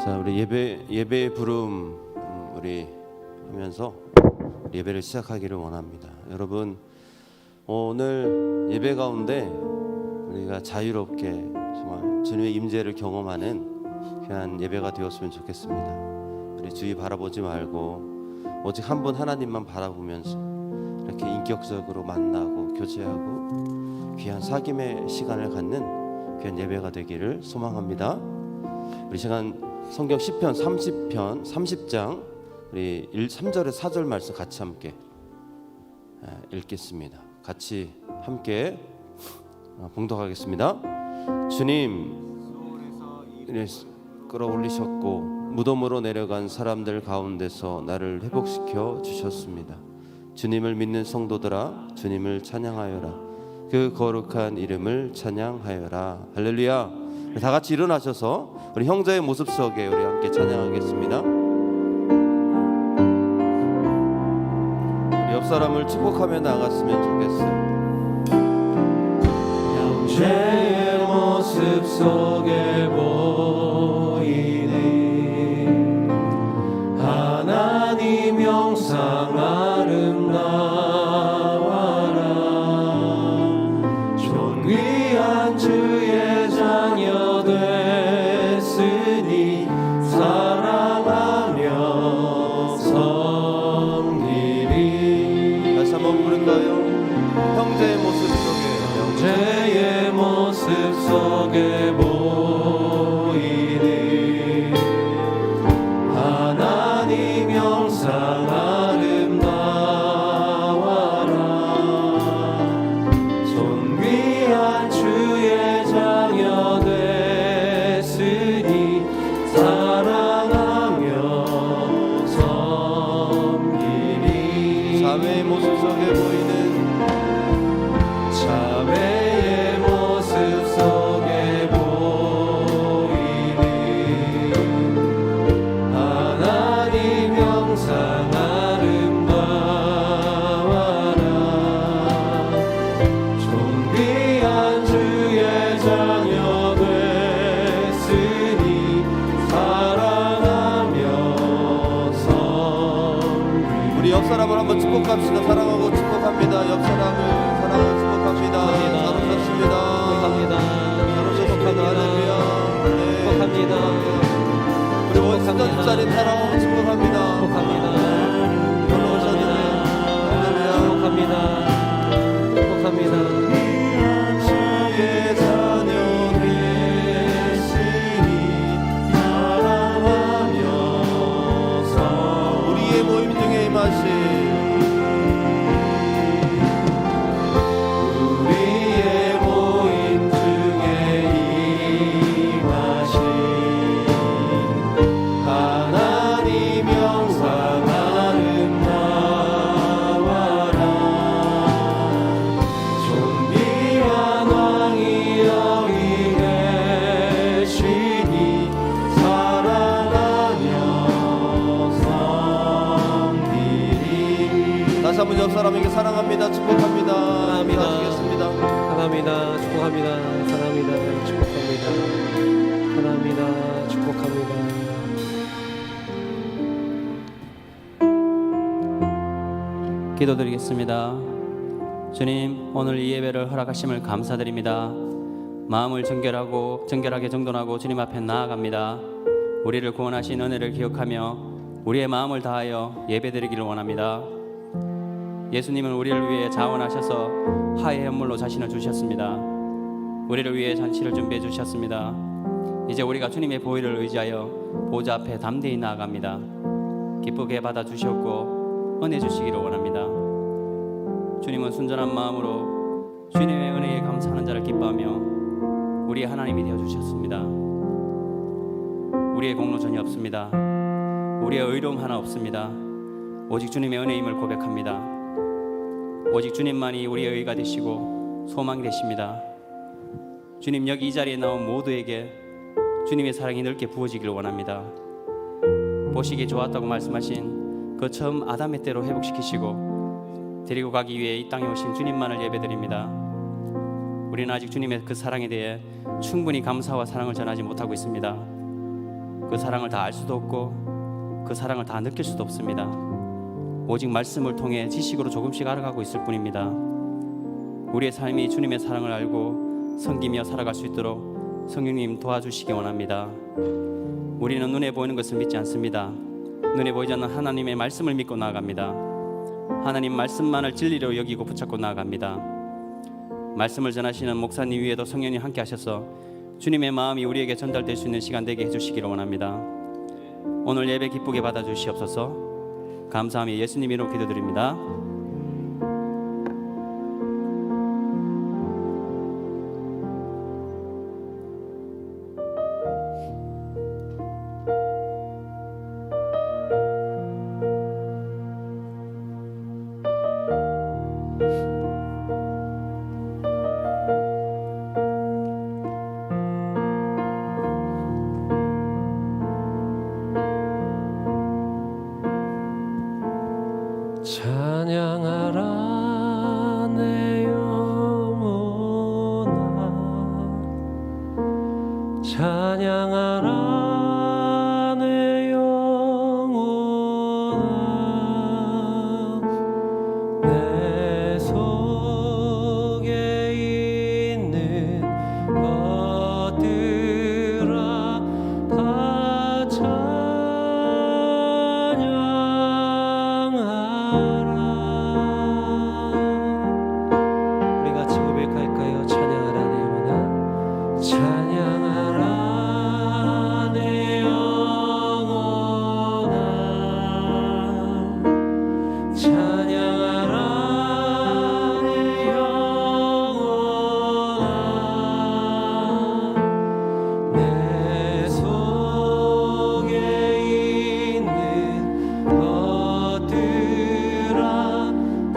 자, 우리 예배의 부름 우리 하면서 예배를 시작하기를 원합니다. 여러분, 오늘 예배 가운데 우리가 자유롭게 정말 주님의 임재를 경험하는 귀한 예배가 되었으면 좋겠습니다. 우리 주위 바라보지 말고 오직 한 분 하나님만 바라보면서 이렇게 인격적으로 만나고 교제하고 귀한 사귐의 시간을 갖는 귀한 예배가 되기를 소망합니다. 우리 시간 성경 시편 30장 우리 3절에 4절 말씀 같이 함께 읽겠습니다. 같이 함께 봉독하겠습니다. 주님, 끌어올리셨고 무덤으로 내려간 사람들 가운데서 나를 회복시켜 주셨습니다. 주님을 믿는 성도들아, 주님을 찬양하여라. 그 거룩한 이름을 찬양하여라. 할렐루야. 다 같이 일어나셔서 우리 형제의 모습 속에 우리 함께 찬양하겠습니다. 우리 옆 사람을 축복하며 나갔으면 좋겠어요. 형제의 모습 속에 보이네 하나님 형상 아름다워라. 존귀한 주의 자녀 됐으니 사랑하며 섬기리. 다시 한번 부를까요? 형제의 모습 속에, 형제의 모습 속에 보이네 하나님 형상 아름다워라. 존귀한 주의 자녀 됐으니 사랑하며 섬기리. 자매의 모습 속에 보이는 자매의 모습 속에 보이네 하나님 형상 아름다워라. 존귀한 주의 자녀 됐으니 사랑하며 섬기리. 우리 옆 사람을 한번 축복합시다. 사랑하고 축복합니다. 옆 사람을 사랑하고 축복합니다. 잘 오셨습니다. 축복합니다. 잘 오셨습니다. 할렐루야. 네. 축복합니다. 우리 원수자 집사님 사랑하고 축복합니다. 축복합니다. 놀러 오셨는데 할렐루야. 축복합니다. 축복합니다. 주의 자녀 되시니 사랑하며 우리의 모임 중에 임하신 우리의 모임 중에 임하신 하나님 형상 아름다워라. 존귀한 왕이 여기 계시니 사랑하며 섬기리. 다시 한번 옆 사람에게 사랑합니다. 축복합니다. 사랑합니다. 하시겠습니다. 사랑합니다. 축복합니다. 사랑합니다. 축복합니다. 사랑합니다. 축복합니다. 기도드리겠습니다. 주님, 오늘 이 예배를 허락하심을 감사드립니다. 마음을 정결하게 정돈하고 주님 앞에 나아갑니다. 우리를 구원하신 은혜를 기억하며 우리의 마음을 다하여 예배드리기를 원합니다. 예수님은 우리를 위해 자원하셔서 화해 현물로 자신을 주셨습니다. 우리를 위해 잔치를 준비해 주셨습니다. 이제 우리가 주님의 보혈을 의지하여 보좌 앞에 담대히 나아갑니다. 기쁘게 받아 주셨고 은혜 주시기를 원합니다. 주님은 순전한 마음으로 주님의 은혜에 감사하는 자를 기뻐하며 우리의 하나님이 되어 주셨습니다. 우리의 공로 전혀 없습니다. 우리의 의로움 하나 없습니다. 오직 주님의 은혜임을 고백합니다. 오직 주님만이 우리의 의가 되시고 소망이 되십니다. 주님, 여기 이 자리에 나온 모두에게 주님의 사랑이 넓게 부어지기를 원합니다. 보시기에 좋았다고 말씀하신 그 처음 아담의 때로 회복시키시고 데리고 가기 위해 이 땅에 오신 주님만을 예배드립니다. 우리는 아직 주님의 그 사랑에 대해 충분히 감사와 사랑을 전하지 못하고 있습니다. 그 사랑을 다 알 수도 없고 그 사랑을 다 느낄 수도 없습니다. 오직 말씀을 통해 지식으로 조금씩 알아가고 있을 뿐입니다. 우리의 삶이 주님의 사랑을 알고 섬기며 살아갈 수 있도록 성령님 도와주시기 원합니다. 우리는 눈에 보이는 것을 믿지 않습니다. 눈에 보이지 않는 하나님의 말씀을 믿고 나아갑니다. 하나님 말씀만을 진리로 여기고 붙잡고 나아갑니다. 말씀을 전하시는 목사님 위에도 성령님 함께 하셔서 주님의 마음이 우리에게 전달될 수 있는 시간 되게 해주시기를 원합니다. 오늘 예배 기쁘게 받아주시옵소서. 감사하며 예수님 이름으로 기도드립니다. 찬양하라 내 영혼아, 찬양하라 내 영혼아, 내 속에 있는 것들아 다 찬양하라. 우리 같이 고백할까요? 찬양하라 내 영혼아, 찬양하라 내 영혼아, 찬양하라 내 영혼아, 내 속에 있는 것들아 다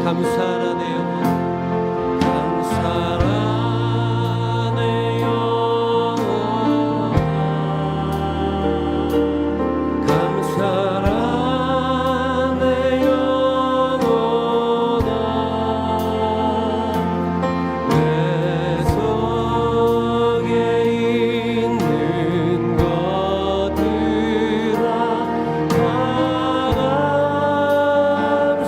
감사하라 내 영혼, 감사하라 내 영혼, 감사하라 내 영혼아, 내 속에 있는 것들아 다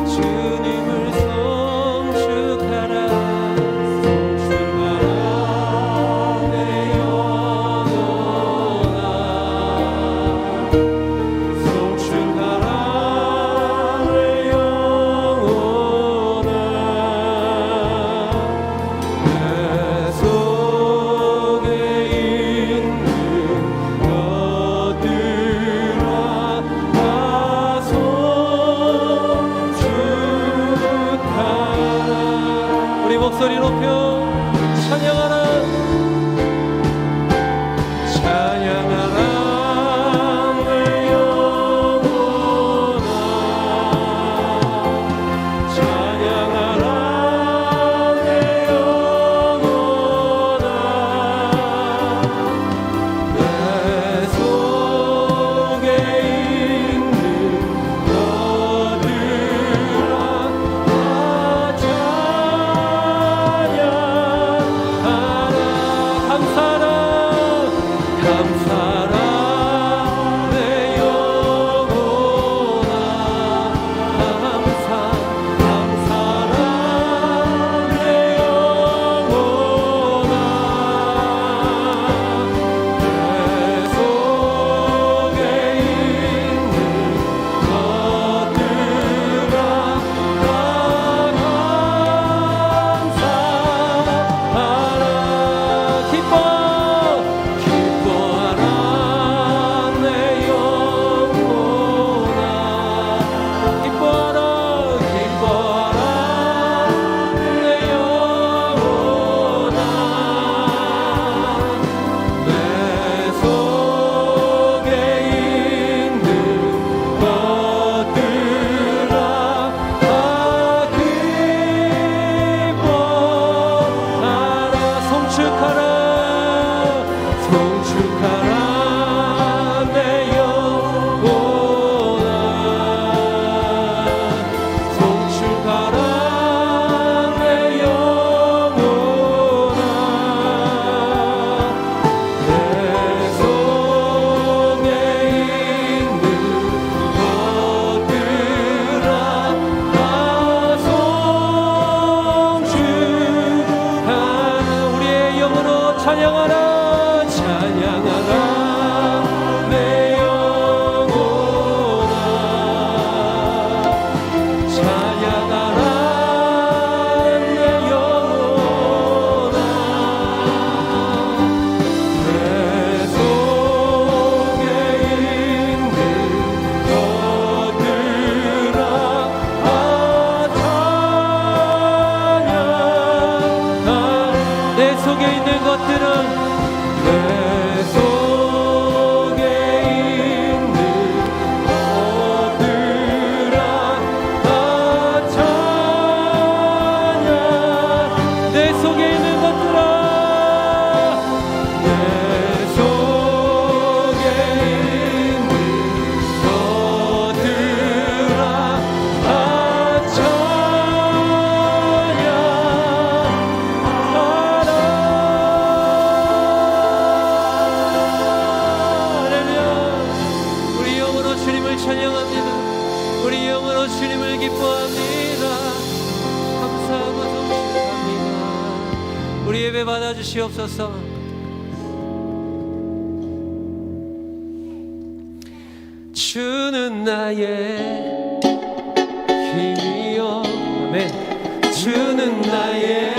주님을 송축하라, 송축하라 내 영혼아, 송축하라 내 영혼아, 내 속에 있는 것들아 다 우리 목소리 높여 찬양하라, 찬양하라 내 영혼아, 찬양하라 내 영혼아, 내 속에 있는 것들아 다 찬양하라. 기뻐합니다. 감사하고 성실합니다. 우리 예배 받아주시옵소서. 주는 나의 힘이요. 아멘. 주는 나의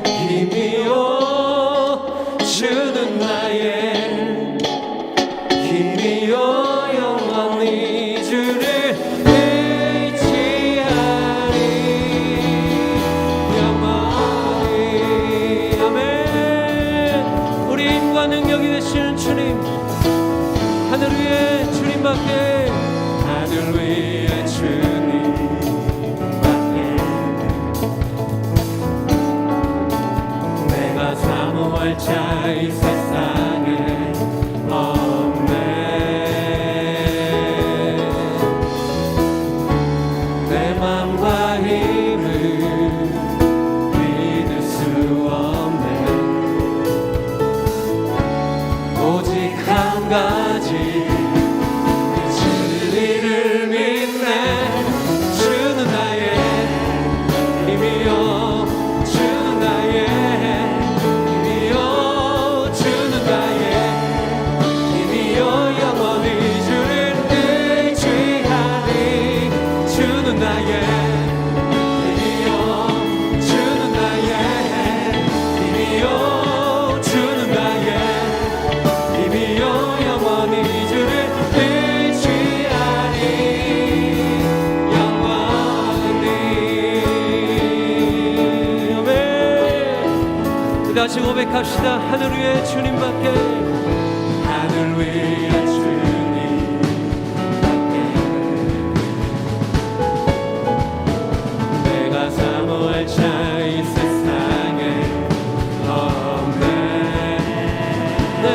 힘이요. 주는 나의 힘이요. 영원히 주를 의지하리. 영원히. 아멘. 우리 힘과 능력이 되시는 주님, 하늘 위에 주님밖에, 하늘 위에 주님밖에 내가 사모할 자 이 세상에 없네. 내 맘과 힘을 믿을 수 없네. 오직 한 가지 진리를 믿네. 주는 나의 힘이요. 주는 나의 힘이요. 주는 나의 힘이요. 영원히 주를 의지하리. 주는 나의 힘이요. 주는 나의 힘이요. 주는 나의 힘이요. 영원히 주를 의지하리. 영원히. 아멘. 다시 고백합시다. 하늘 위에 주님밖에, 하늘 위에 주님밖에 내가 사모할 자 이 세상에 없네. 내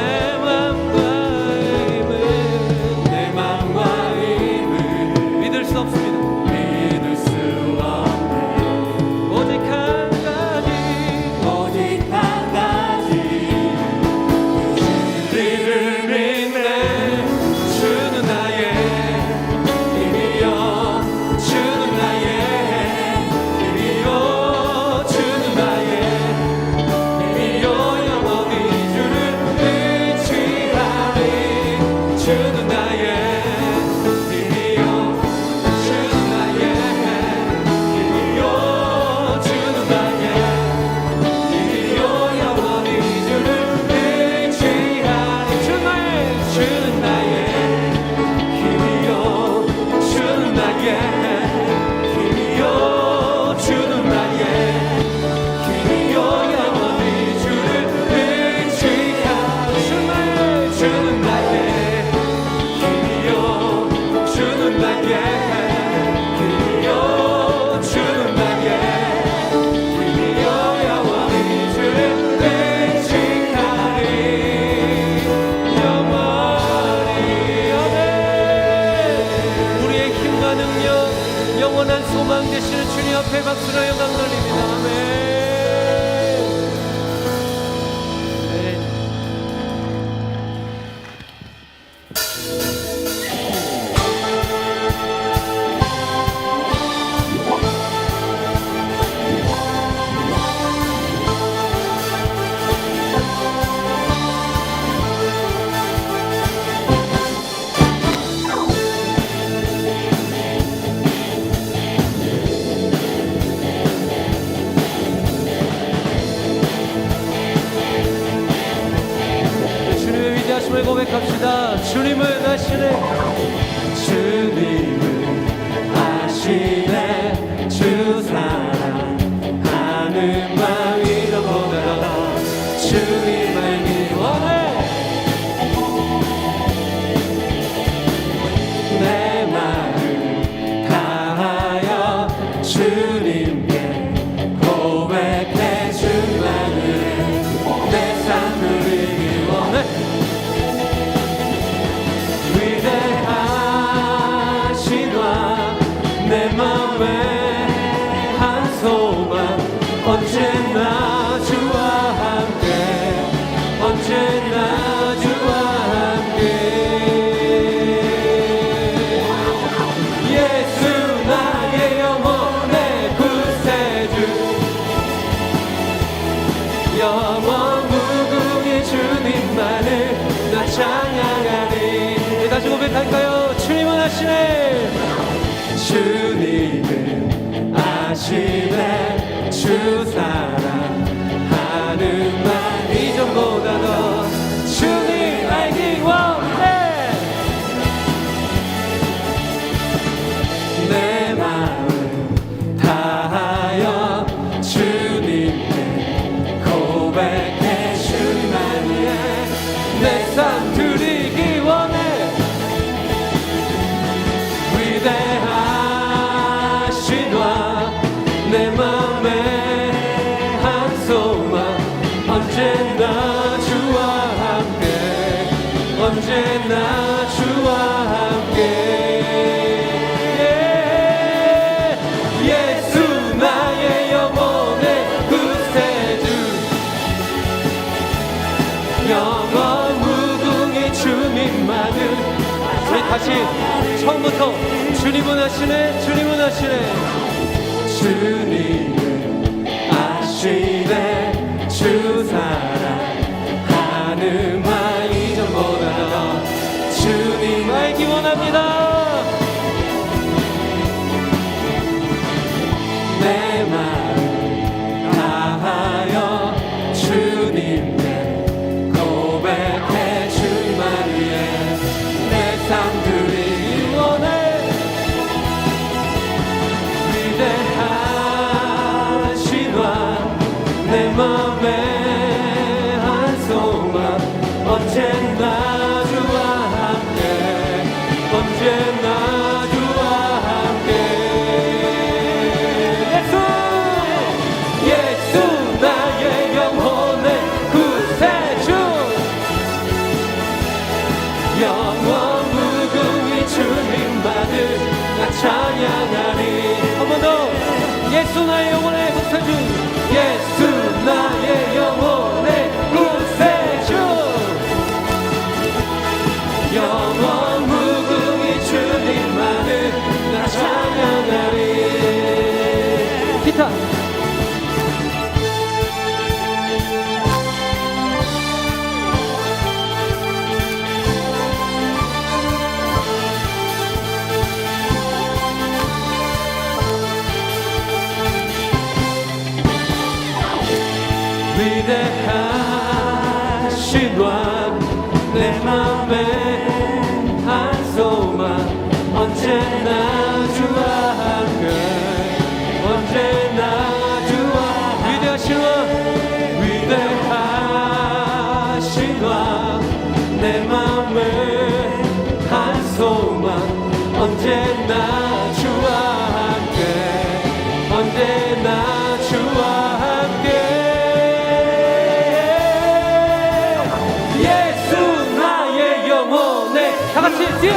맘과 힘을 믿을 수 없습니다. 믿을 수 없네. 오직 한 가지, 오직 한 가지 진리를 믿네. 주는 나의 힘이요. 주는 나의 힘이요. 주는 나의 힘이요. 영원히 주를 의지하리. 주는 나의 힘이요. 주는 나의 힘이요. 주는 나의 힘이요. 영원히 주를 의지하리. 주는 나의 힘이요. 주는 나의 힘이요. 주는 나의 힘이요. 영원히 주를 의지하리. 주는 나의 힘이요. 주는 나의 힘이요. 주는 나의 힘이요. 영원히 주를 의지하리. 영원히. 아멘. 우리의 힘과 능력, 영원한 소망 되시는 주님 앞에 박수로 영광 돌립니다. 아멘. 네. 주님의 위대하심을 고백합시다. 주님은 아시네. 주님은 아시네. 주 사랑하는 마음 잃어보다 주님을 미워해. 내 마음 다하여 주님께 고백해 주만을 내 삶을 이기 원해. 위대하신 왕, 내 맘에 한 소망, 언제나 주와 함께, 언제나 주와 함께. 예수 하시네 주 사랑하는 말 이전보다 더 주님 알기 원해 내 마음을 다하여 주님께 고백해 주님만 위해 내 삶 드리기 원해 위대하신 와 내 맘에 한 소망 언제나 주와 함께 언제나 주와 함께 예수 나의 영혼의 구세주 영원 무궁히 주님만을 우리 다시 처음부터 주님은 하시네 주님은 하시네 주님은 아시네 주 사랑하는 말 이전보다 더 주님 알기 원합니다 내 마음 다하여 주님께 고백해 주님만 위해 내 삶 드리기 원해 위대하신 와 내 맘에 한 소망 언제나 주와 함께 언제나 주와 함께 예수 나의 영혼의 구세주 영원 무궁히 주님만을 나 찬양하리 한 번 더 예수 나의 영혼의 구세주 예수 나의 영혼의 구세주 영원 무궁히 주님만을 나 찬양하리 기타 위대하신 왕 내 맘에 한 소망 언제나 주와 함께 언제나 주와 위대하신 왕 위대하신 왕 내 맘에 한 소망 언제나 주와 함께 언제나 주와 함께 다같이 뛰어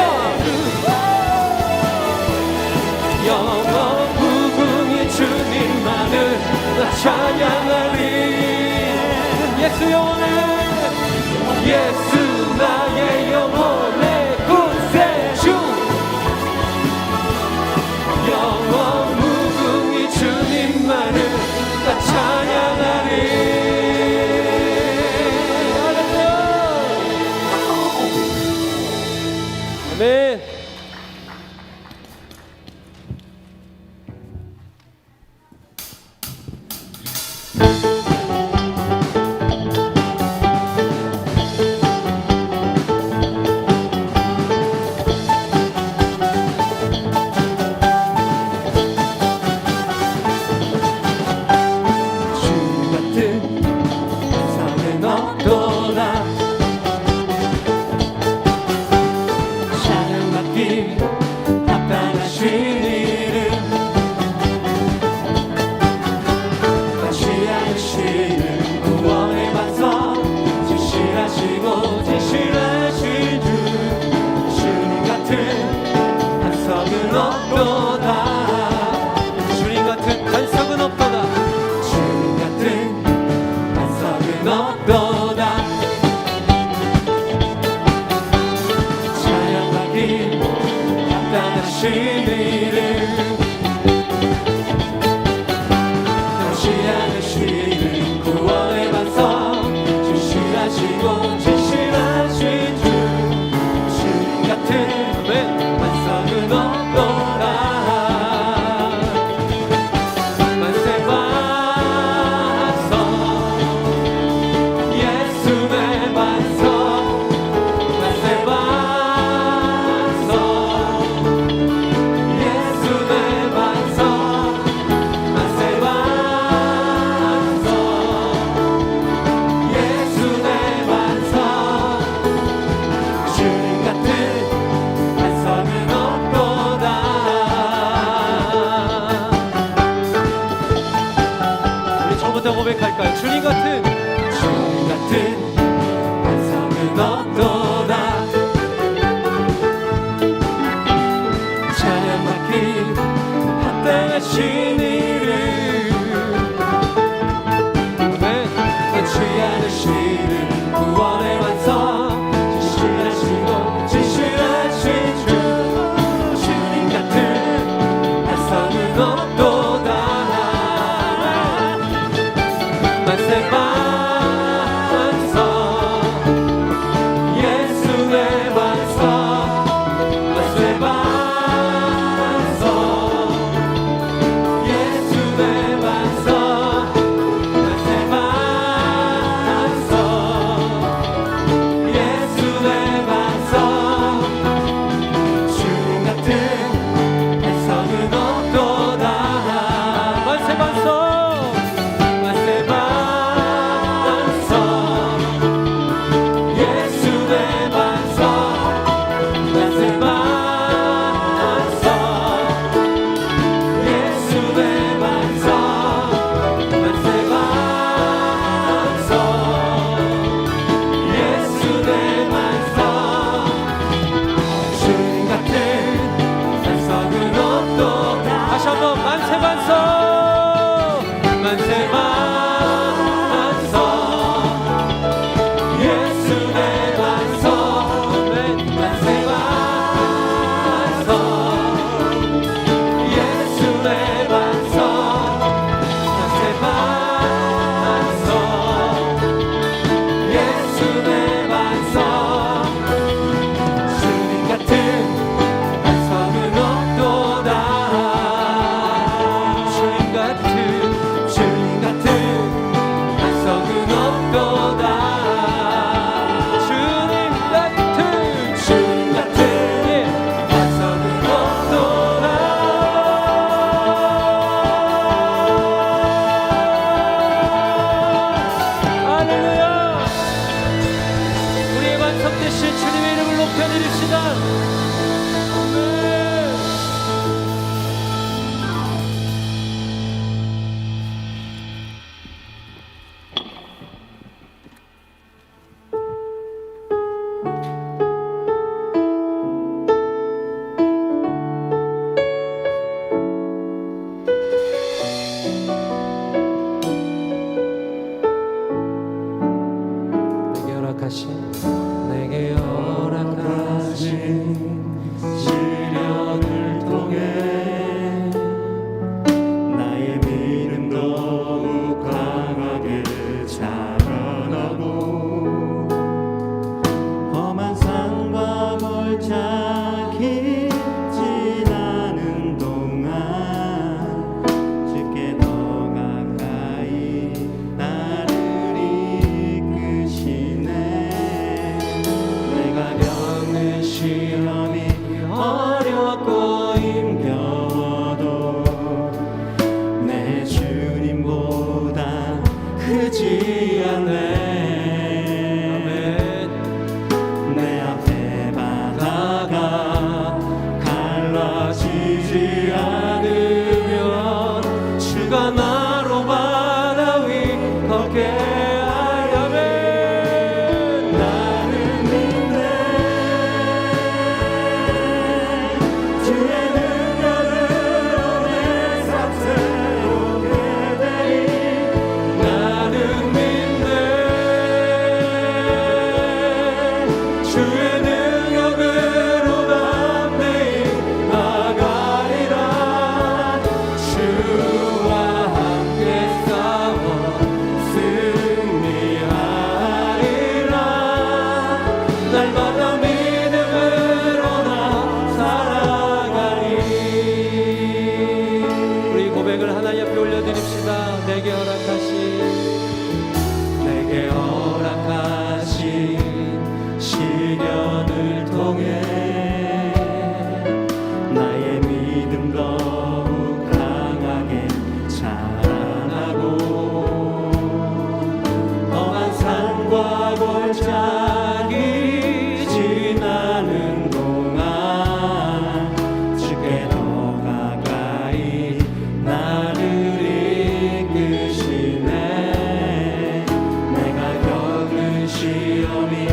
영원 무궁히 주님만을 나 찬양하리 예수 영혼의 예수 나의 영혼의 구세주 영원 무궁히 주님만을 나 찬양하리 아멘. 주 같은 삶은 없도다 합당하신 이름 마치 않으신 하신 일을 끝이 않으시는 구원의 완성 진실하시고 진실하신 주 주님 같은 반성은 없도다 만세 반성 예수의 반성 만세 반성 예수의 반성 만세 반성 예수의 반성 주님 같은 반성은 없도다 만세 반성 만세 반성 예수의 반성 만세 반성 예수의 반성 만세 반성 예수의 반성 주님 같은 반성은 없도다 다시 한번 만세 반성 만세 반성 예수의 반성 만세 반성 예수의 반성 만세 반성 예수의 반성 주님 같은 반성은 없도다 주님 같은 반성은 없도다 주님 같은 반성은 없도다 할렐루야 우리의 반석 되신 주님의 이름을 높여드립시다 아멘. 내게 허락하신 시련을 통해 나의 믿음 더욱 강하게 자라나고 험한 산과 골짜기 지나는 동안 주께 더 가까이 나를 이끄시네 내가 겪는 시험이 어렵고 힘겨워도 내 주님보다 크지 않네 내 앞에 바다가 갈라지지 않으면 주가 나로 바다 위 걷게 하려면 나는 믿네 주의 능력으로 내 삶 새롭게 되리 나는 믿네 주의 능력으로 담대히 나가리라 주와 함께 싸워 승리하리라 날마다 믿음으로 나 살아가리 우리 고백을 하나님 앞에 올려드립시다 내게 허락하신 시련을 통해 나의 믿음 더욱 강하게 자라나고 험한 산과 골짜기 지나는 동안 주께 더 가까이 나를 이끄시네 내가 겪는 시험이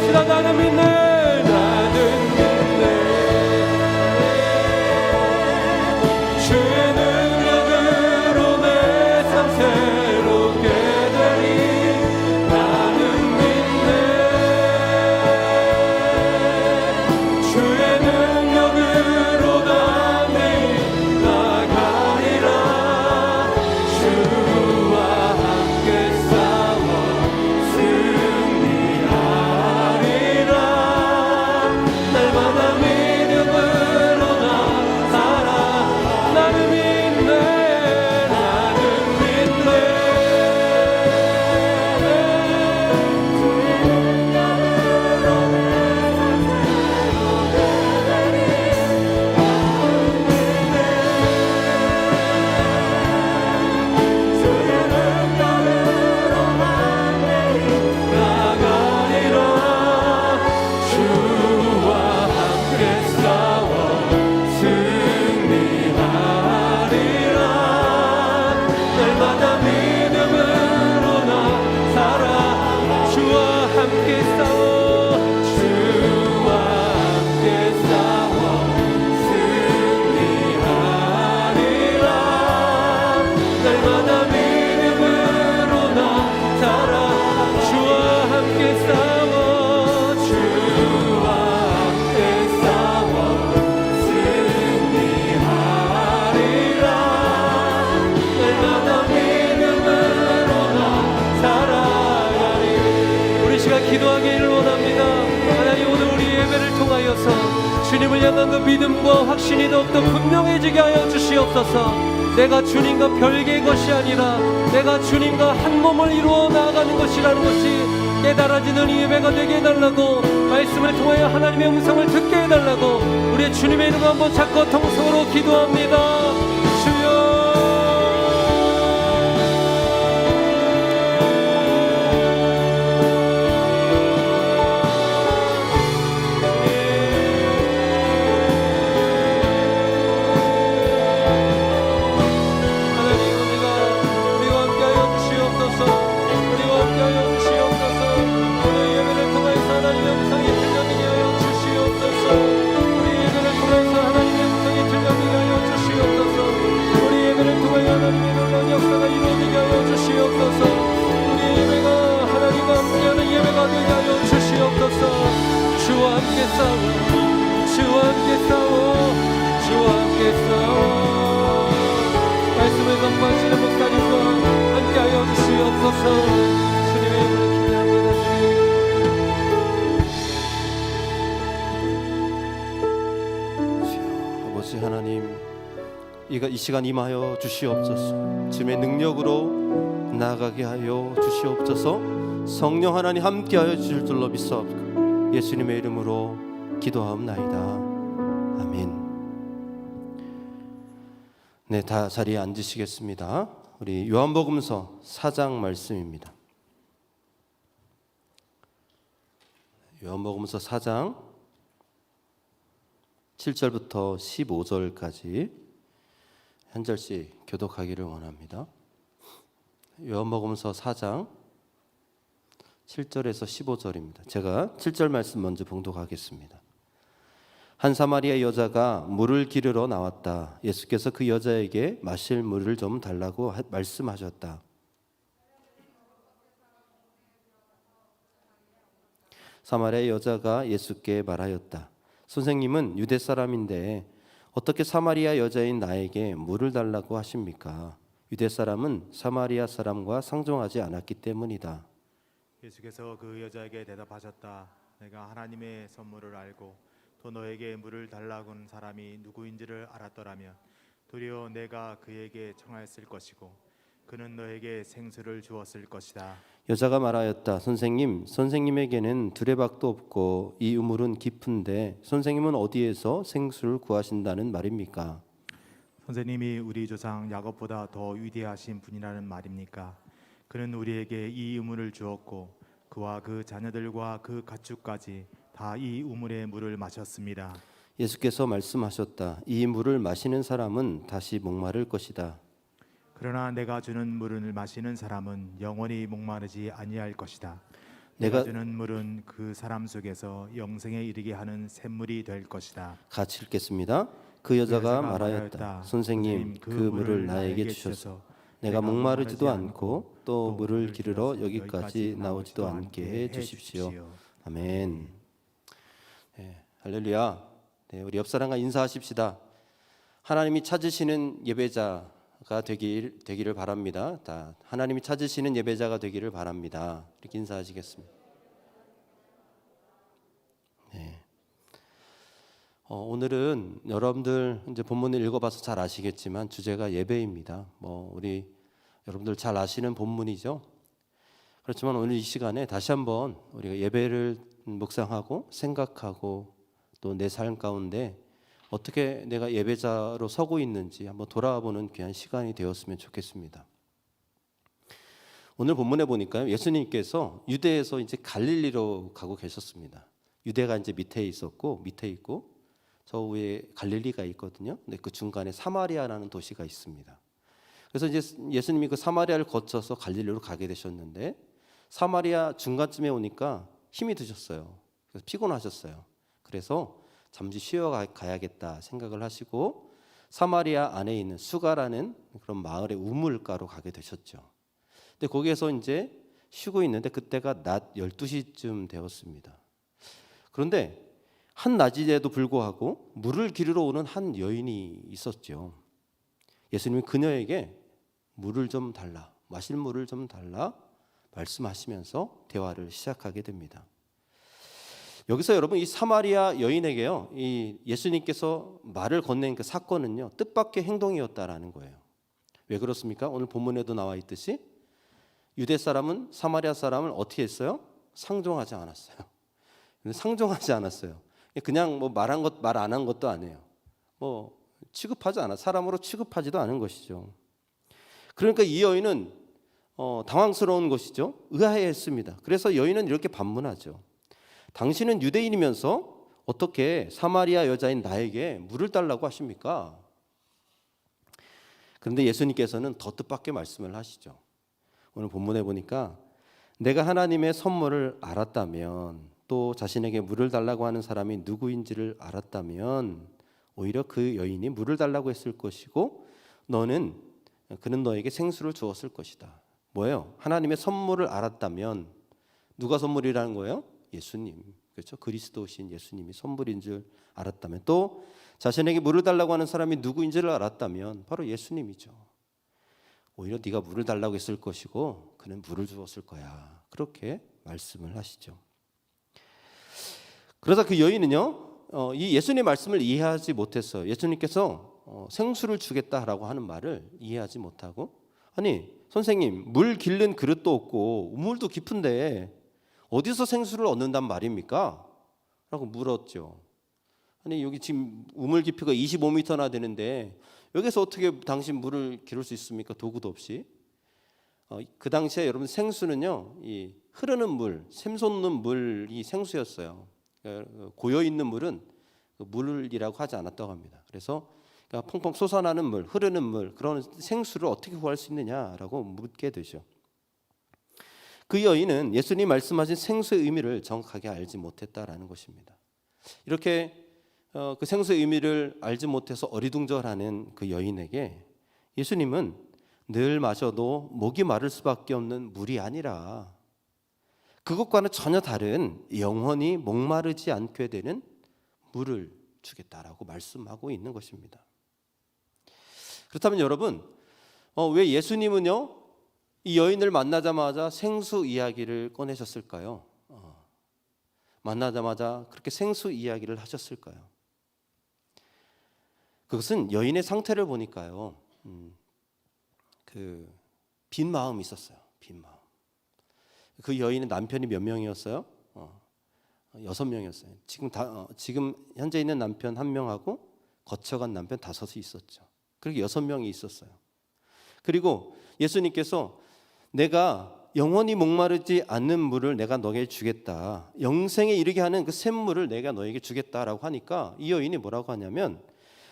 것이다. 나는 믿네. 나는 믿네. 주의 능력으로 내 삶 새롭게 되리. 나는 믿네. 주의 능력으로 나 매일 나가리라. 주와 함께 싸워 승리하리라. 날마다 믿음으로 나 살아. 나는 믿네. 나는 믿네. 나가리라. 주와 함께 싸워 승리하리라. 날마다 믿음으로 나 살아. 주와 함께 싸워. 주와 함께 싸워 승리하리라. 날마다 믿음으로 나 살아. 주와 함께 싸워. 주와 함께 싸워 승리하리라. 날마다 믿음으로 나 살아가리. 우리 시간 기도하기를 원합니다. 하나님, 오늘 우리 예배를 통하여서 주님을 향한 그 믿음과 확신이 더욱더 분명해지게 하여 주시옵소서. 내가 주님과 별개의 것이 아니라 내가 주님과 한 몸을 이루어 나아가는 것이라는 것이 깨달아지는 이 예배가 되게 해달라고, 말씀을 통하여 하나님의 음성을 듣게 해달라고 우리의 주님의 이름을 한번 찾고 통성으로 기도합니다. 주여. 주와 함께 싸워. 주와 함께 싸워. 주와 함께 싸워. 말씀을 전파하시는 목사님과 함께하여 주시옵소서. 주님의 이름으로 기도합니다. 주여, 아버지 하나님, 이 시간 임하여 주시옵소서. 주님의 능력으로 나아가게 하여 주시옵소서. 성령 하나님 함께하여 주실 줄로 믿사옵고 예수님의 이름으로 기도하옵나이다. 아멘. 네, 다 자리에 앉으시겠습니다. 우리 요한복음서 4장 말씀입니다. 요한복음서 4장 7절부터 15절까지 한 절씩 교독하기를 원합니다. 요한복음서 4장 7절에서 15절입니다. 제가 7절 말씀 먼저 봉독하겠습니다. 한 사마리아 여자가 물을 기르러 나왔다. 예수께서 그 여자에게 마실 물을 좀 달라고 말씀하셨다. 사마리아 여자가 예수께 말하였다. 선생님은 유대 사람인데 어떻게 사마리아 여자인 나에게 물을 달라고 하십니까? 유대 사람은 사마리아 사람과 상종하지 않았기 때문이다. 예수께서 그 여자에게 대답하셨다. 내가 하나님의 선물을 알고 또 너에게 물을 달라고 하는 사람이 누구인지를 알았더라면 도리어 내가 그에게 청하였을 것이고 그는 너에게 생수를 주었을 것이다. 여자가 말하였다. 선생님에게는 두레박도 없고 이 우물은 깊은데 선생님은 어디에서 생수를 구하신다는 말입니까? 선생님이 우리 조상 야곱보다 더 위대하신 분이라는 말입니까? 그는 우리에게 이 우물을 주었고 그와 그 자녀들과 그 가축까지 다 이 우물의 물을 마셨습니다. 예수께서 말씀하셨다. 이 물을 마시는 사람은 다시 목마를 것이다. 그러나 내가 주는 물을 마시는 사람은 영원히 목마르지 아니할 것이다. 내가 내가 주는 물은 그 사람 속에서 영생에 이르게 하는 샘물이 될 것이다. 같이 읽겠습니다. 그 여자가 말하였다. 선생님, 그 물을 나에게 주셔서 내가 목마르지도 않고 또 물을 기르러 여기까지 나오지도 않게 해 주십시오. 아멘. 네, 할렐루야. 네, 우리 옆 사람과 인사하십시다. 하나님이 찾으시는 예배자가 되기를 바랍니다. 다 하나님이 찾으시는 예배자가 되기를 바랍니다. 이렇게 인사하시겠습니다. 네. 오늘은 여러분들 이제 본문을 읽어봐서 잘 아시겠지만 주제가 예배입니다. 우리 여러분들 잘 아시는 본문이죠. 그렇지만 오늘 이 시간에 다시 한번 우리가 예배를 묵상하고 생각하고 또 내 삶 가운데 어떻게 내가 예배자로 서고 있는지 한번 돌아보는 귀한 시간이 되었으면 좋겠습니다. 오늘 본문에 보니까요, 예수님께서 유대에서 이제 갈릴리로 가고 계셨습니다. 유대가 이제 밑에 있었고 밑에 있고 저 위에 갈릴리가 있거든요. 근데 그 중간에 사마리아라는 도시가 있습니다. 그래서 이제 예수님이 그 사마리아를 거쳐서 갈릴리로 가게 되셨는데 사마리아 중간쯤에 오니까 힘이 드셨어요. 그래서 피곤하셨어요. 그래서 잠시 쉬어 가야겠다 생각을 하시고 사마리아 안에 있는 수가라는 그런 마을의 우물가로 가게 되셨죠. 근데 거기에서 이제 쉬고 있는데 그때가 낮 12시쯤 되었습니다. 그런데 한낮인데도 불구하고 물을 기르러 오는 한 여인이 있었죠. 예수님이 그녀에게 물을 좀 달라, 마실 물을 좀 달라 말씀하시면서 대화를 시작하게 됩니다. 여기서 여러분 이 사마리아 여인에게요, 이 예수님께서 말을 건넨 그 사건은요 뜻밖의 행동이었다라는 거예요. 왜 그렇습니까? 오늘 본문에도 나와 있듯이 유대 사람은 사마리아 사람을 어떻게 했어요? 상종하지 않았어요. 상종하지 않았어요. 그냥 말 안 한 것도 아니에요. 취급하지 않아, 사람으로 취급하지도 않은 것이죠. 그러니까 이 여인은 당황스러운 것이죠. 의아해했습니다. 그래서 여인은 이렇게 반문하죠. 당신은 유대인이면서 어떻게 사마리아 여자인 나에게 물을 달라고 하십니까? 그런데 예수님께서는 더 뜻밖의 말씀을 하시죠. 오늘 본문에 보니까 내가 하나님의 선물을 알았다면 또 자신에게 물을 달라고 하는 사람이 누구인지를 알았다면 오히려 그 여인이 물을 달라고 했을 것이고 그는 너에게 생수를 주었을 것이다. 뭐예요? 하나님의 선물을 알았다면 누가 선물이라는 거예요? 예수님. 그렇죠? 그리스도신 예수님이 선물인 줄 알았다면 또 자신에게 물을 달라고 하는 사람이 누구인지를 알았다면 바로 예수님이죠. 오히려 네가 물을 달라고 했을 것이고 그는 물을 주었을 거야. 그렇게 말씀을 하시죠. 그러다 그 여인은요, 이 예수님의 말씀을 이해하지 못했어요. 예수님께서 생수를 주겠다라고 하는 말을 이해하지 못하고 아니 선생님 물 길른 그릇도 없고 우물도 깊은데 어디서 생수를 얻는단 말입니까? 라고 물었죠. 아니 여기 지금 우물 깊이가 25m나 되는데 여기서 어떻게 당신 물을 기를 수 있습니까? 도구도 없이. 그 당시에 여러분 생수는요, 이 흐르는 물, 샘솟는 물이 생수였어요. 고여 있는 물은 물이라고 하지 않았다고 합니다. 그래서 펑펑 솟아나는 물, 흐르는 물, 그런 생수를 어떻게 구할 수 있느냐라고 묻게 되죠. 그 여인은 예수님 말씀하신 생수의 의미를 정확하게 알지 못했다라는 것입니다. 이렇게 그 생수의 의미를 알지 못해서 어리둥절하는 그 여인에게 예수님은 늘 마셔도 목이 마를 수밖에 없는 물이 아니라 그것과는 전혀 다른 영원히 목마르지 않게 되는 물을 주겠다라고 말씀하고 있는 것입니다. 그렇다면 여러분, 왜 예수님은요 이 여인을 만나자마자 생수 이야기를 꺼내셨을까요? 만나자마자 그렇게 생수 이야기를 하셨을까요? 그것은 여인의 상태를 보니까요, 그 빈 마음이 있었어요. 빈 마음. 그 여인의 남편이 몇 명이었어요? 6명이었어요. 지금 현재 있는 남편 1명하고 거쳐간 남편 5이 있었죠. 그렇게 6명이 있었어요. 그리고 예수님께서 내가 영원히 목마르지 않는 물을 내가 너에게 주겠다. 영생에 이르게 하는 그 샘물을 내가 너에게 주겠다라고 하니까 이 여인이 뭐라고 하냐면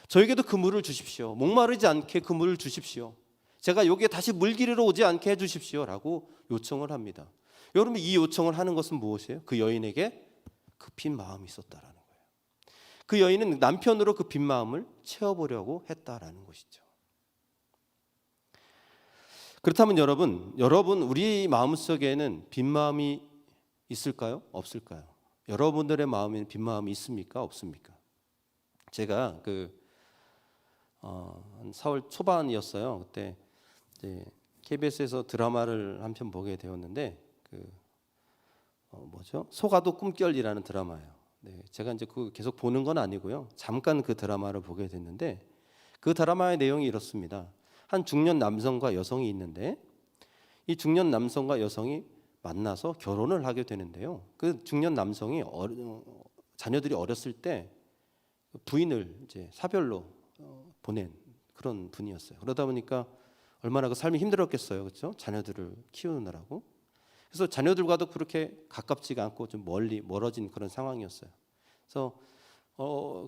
저에게도 그 물을 주십시오. 목마르지 않게 그 물을 주십시오. 제가 여기에 다시 물 기르러 오지 않게 해주십시오라고 요청을 합니다. 여러분 이 요청을 하는 것은 무엇이에요? 그 여인에게 그 빈 마음이 있었다라는 거예요. 그 여인은 남편으로 그 빈 마음을 채워보려고 했다라는 것이죠. 그렇다면 여러분 우리 마음속에는 빈 마음이 있을까요? 없을까요? 여러분들의 마음에는 빈 마음이 있습니까? 없습니까? 제가 한 4월 초반이었어요. 그때 이제 KBS에서 드라마를 한 편 보게 되었는데 소가도 꿈결이라는 드라마예요. 네, 제가 이제 계속 보는 건 아니고요. 잠깐 그 드라마를 보게 됐는데 그 드라마의 내용이 이렇습니다. 한 중년 남성과 여성이 있는데 이 중년 남성과 여성이 만나서 결혼을 하게 되는데요. 그 중년 남성이 자녀들이 어렸을 때 부인을 이제 사별로 보낸 그런 분이었어요. 그러다 보니까 얼마나 그 삶이 힘들었겠어요, 그렇죠? 자녀들을 키우느라고. 그래서 자녀들과도 그렇게 가깝지가 않고 좀 멀어진 그런 상황이었어요. 그래서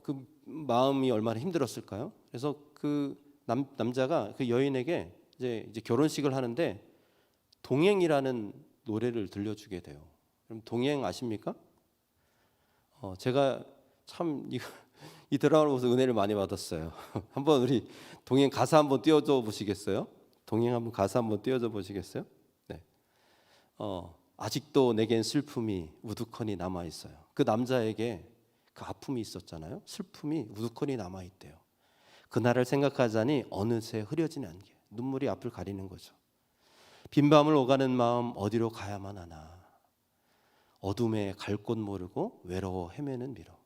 그 마음이 얼마나 힘들었을까요? 그래서 그 남자가 그 여인에게 이제 결혼식을 하는데 동행이라는 노래를 들려주게 돼요. 그럼 동행 아십니까? 제가 참 이 드라마를 보면서 은혜를 많이 받았어요. 한번 우리 동행 가사 한번 띄워줘 보시겠어요? 동행 한번 가사 한번 띄워줘 보시겠어요? 네. 아직도 내겐 슬픔이 우두커니 남아 있어요. 그 남자에게 그 아픔이 있었잖아요. 슬픔이 우두커니 남아 있대요. 그날을 생각하자니 어느새 흐려지는 안개, 눈물이 앞을 가리는 거죠. 빈 밤을 오가는 마음 어디로 가야만 하나. 어둠에 갈 곳 모르고 외로워 헤매는 미러.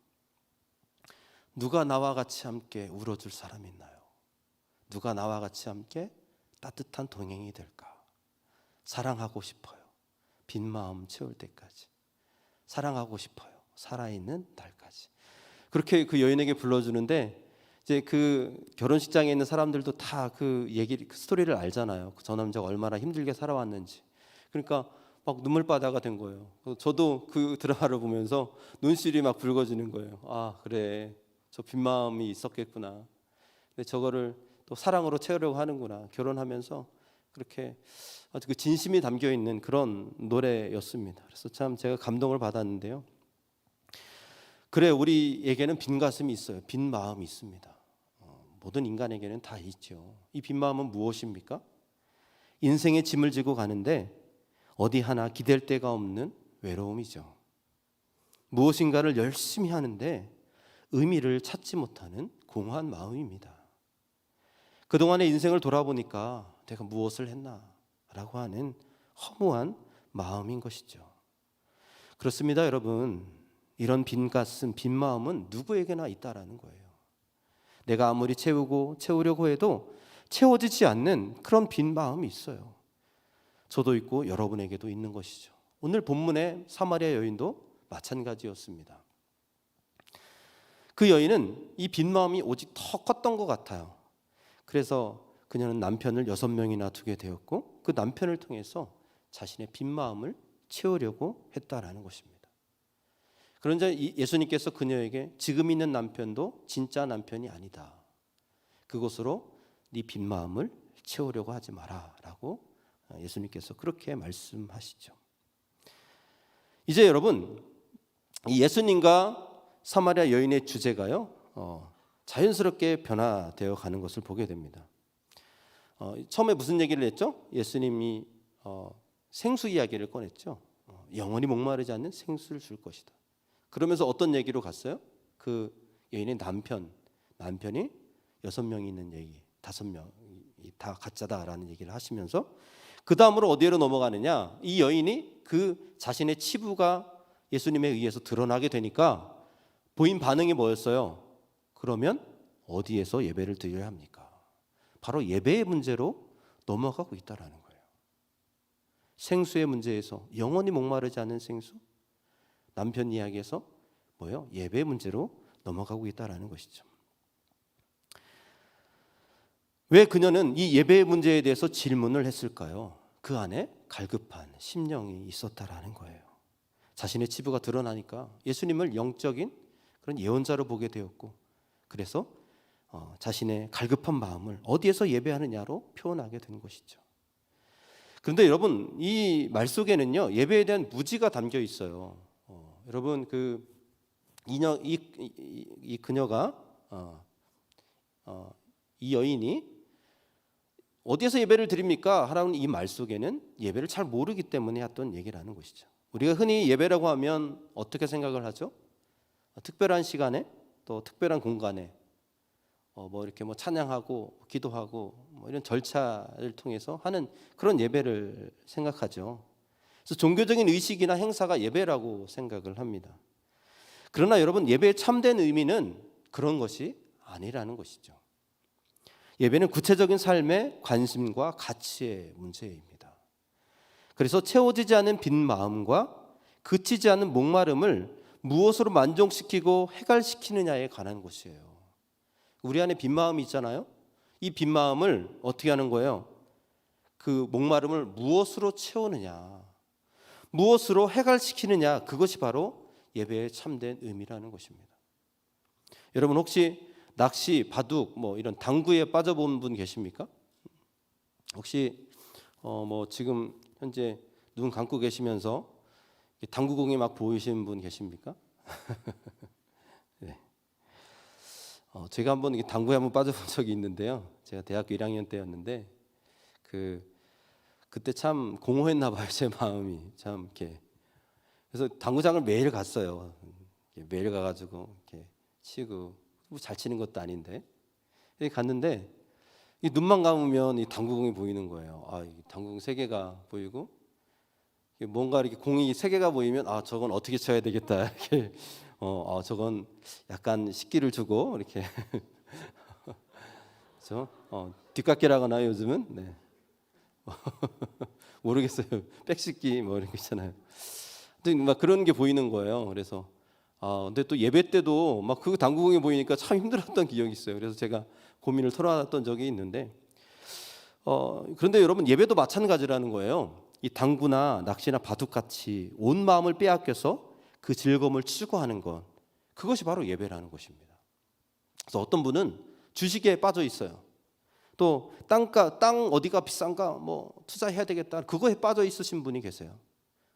누가 나와 같이 함께 울어줄 사람이 있나요? 누가 나와 같이 함께 따뜻한 동행이 될까? 사랑하고 싶어요. 빈 마음 채울 때까지. 사랑하고 싶어요. 살아있는 날까지. 그렇게 그 여인에게 불러주는데 이제 그 결혼식장에 있는 사람들도 다 그 스토리를 알잖아요. 저 남자가 얼마나 힘들게 살아왔는지. 그러니까 막 눈물바다가 된 거예요. 저도 그 드라마를 보면서 눈시울이 막 붉어지는 거예요. 아, 그래. 저 빈 마음이 있었겠구나. 근데 저거를 또 사랑으로 채우려고 하는구나. 결혼하면서 그렇게 아주 그 진심이 담겨 있는 그런 노래였습니다. 그래서 참 제가 감동을 받았는데요. 그래, 우리에게는 빈 가슴이 있어요. 빈 마음이 있습니다. 모든 인간에게는 다 있죠. 이 빈 마음은 무엇입니까? 인생의 짐을 지고 가는데 어디 하나 기댈 데가 없는 외로움이죠. 무엇인가를 열심히 하는데 의미를 찾지 못하는 공허한 마음입니다. 그동안의 인생을 돌아보니까 내가 무엇을 했나 라고 하는 허무한 마음인 것이죠. 그렇습니다, 여러분. 이런 빈 가슴, 빈 마음은 누구에게나 있다라는 거예요. 내가 아무리 채우려고 해도 채워지지 않는 그런 빈 마음이 있어요. 저도 있고 여러분에게도 있는 것이죠. 오늘 본문의 사마리아 여인도 마찬가지였습니다. 그 여인은 이 빈 마음이 오직 더 컸던 것 같아요. 그래서 그녀는 남편을 6명이나 두게 되었고 그 남편을 통해서 자신의 빈 마음을 채우려고 했다라는 것입니다. 그런데 예수님께서 그녀에게 지금 있는 남편도 진짜 남편이 아니다. 그것으로 네 빈 마음을 채우려고 하지 마라 라고 예수님께서 그렇게 말씀하시죠. 이제 여러분, 이 예수님과 사마리아 여인의 주제가요 자연스럽게 변화되어 가는 것을 보게 됩니다. 처음에 무슨 얘기를 했죠? 예수님이 생수 이야기를 꺼냈죠. 영원히 목마르지 않는 생수를 줄 것이다. 그러면서 어떤 얘기로 갔어요? 그 여인의 남편이 6명이 있는 얘기, 5명이 다 가짜다라는 얘기를 하시면서 그 다음으로 어디로 넘어가느냐? 이 여인이 그 자신의 치부가 예수님에 의해서 드러나게 되니까 보인 반응이 뭐였어요? 그러면 어디에서 예배를 드려야 합니까? 바로 예배의 문제로 넘어가고 있다라는 거예요. 생수의 문제에서 영원히 목마르지 않는 생수, 남편 이야기에서 뭐예요? 예배의 문제로 넘어가고 있다라는 것이죠. 왜 그녀는 이 예배의 문제에 대해서 질문을 했을까요? 그 안에 갈급한 심령이 있었다라는 거예요. 자신의 치부가 드러나니까 예수님을 영적인 그런 예언자로 보게 되었고, 그래서 자신의 갈급한 마음을 어디에서 예배하느냐로 표현하게 된 것이죠. 그런데 여러분, 이 말 속에는요, 예배에 대한 무지가 담겨 있어요. 여러분, 이 그녀가 이 여인이 어디에서 예배를 드립니까? 하라는 이 말 속에는 예배를 잘 모르기 때문에 했던 얘기를 하는 것이죠. 우리가 흔히 예배라고 하면 어떻게 생각을 하죠? 특별한 시간에, 또 특별한 공간에 뭐 이렇게 뭐 찬양하고 기도하고 뭐 이런 절차를 통해서 하는 그런 예배를 생각하죠. 그래서 종교적인 의식이나 행사가 예배라고 생각을 합니다. 그러나 여러분, 예배의 참된 의미는 그런 것이 아니라는 것이죠. 예배는 구체적인 삶의 관심과 가치의 문제입니다. 그래서 채워지지 않은 빈 마음과 그치지 않은 목마름을 무엇으로 만족시키고 해갈시키느냐에 관한 것이에요. 우리 안에 빈 마음이 있잖아요. 이 빈 마음을 어떻게 하는 거예요? 그 목마름을 무엇으로 채우느냐, 무엇으로 해갈시키느냐, 그것이 바로 예배의 참된 의미라는 것입니다. 여러분, 혹시 낚시, 바둑, 뭐 이런 당구에 빠져본 분 계십니까? 혹시 뭐 지금 현재 눈 감고 계시면서 당구공이 막 보이시는 분 계십니까? 네. 제가 한번 당구에 한번 빠져본 적이 있는데요. 제가 대학교 1학년 때였는데 그때 참 공허했나 봐요. 제 마음이 참 이렇게. 그래서 당구장을 매일 갔어요. 매일 가가지고 이렇게 치고, 뭐 잘 치는 것도 아닌데 이렇게 갔는데 이 눈만 감으면 이 당구공이 보이는 거예요. 이 당구공 3개가 보이고, 뭔가 이렇게 공이 3개가 보이면 저건 어떻게 쳐야 되겠다. 이렇게 저건 약간 식기를 주고 이렇게 그렇죠? 뒷깎이라거나 요즘은 네. 모르겠어요. 백식기 뭐 이런 거 있잖아요. 근데 막 그런 게 보이는 거예요. 그래서 근데 또 예배 때도 막 그 당구공이 보이니까 참 힘들었던 기억이 있어요. 그래서 제가 고민을 털어놨던 적이 있는데 그런데 여러분, 예배도 마찬가지라는 거예요. 이 당구나 낚시나 바둑같이 온 마음을 빼앗겨서 그 즐거움을 추구하는 것, 그것이 바로 예배라는 것입니다. 그래서 어떤 분은 주식에 빠져 있어요. 또 땅 어디가 비싼가 뭐 투자해야 되겠다, 그거에 빠져 있으신 분이 계세요.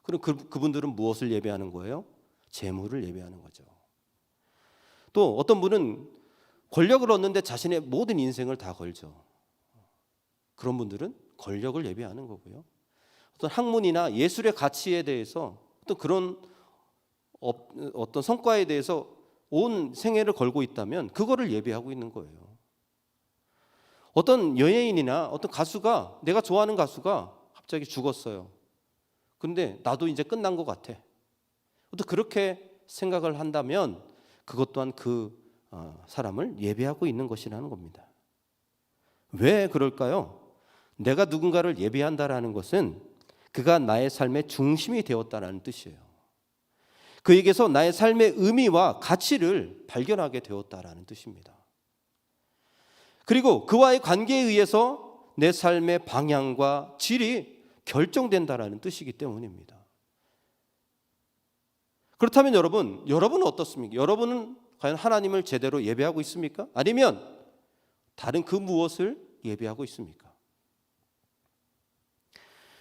그럼 그분들은 무엇을 예배하는 거예요? 재물을 예배하는 거죠. 또 어떤 분은 권력을 얻는데 자신의 모든 인생을 다 걸죠. 그런 분들은 권력을 예배하는 거고요. 어떤 학문이나 예술의 가치에 대해서 어떤 성과에 대해서 온 생애를 걸고 있다면 그거를 예배하고 있는 거예요. 어떤 연예인이나 어떤 가수가, 내가 좋아하는 가수가 갑자기 죽었어요. 그런데 나도 이제 끝난 것 같아. 또 그렇게 생각을 한다면 그것 또한 그 사람을 예배하고 있는 것이라는 겁니다. 왜 그럴까요? 내가 누군가를 예배한다라는 것은 그가 나의 삶의 중심이 되었다는 뜻이에요. 그에게서 나의 삶의 의미와 가치를 발견하게 되었다라는 뜻입니다. 그리고 그와의 관계에 의해서 내 삶의 방향과 질이 결정된다라는 뜻이기 때문입니다. 그렇다면 여러분은 어떻습니까? 여러분은 과연 하나님을 제대로 예배하고 있습니까? 아니면 다른 그 무엇을 예배하고 있습니까?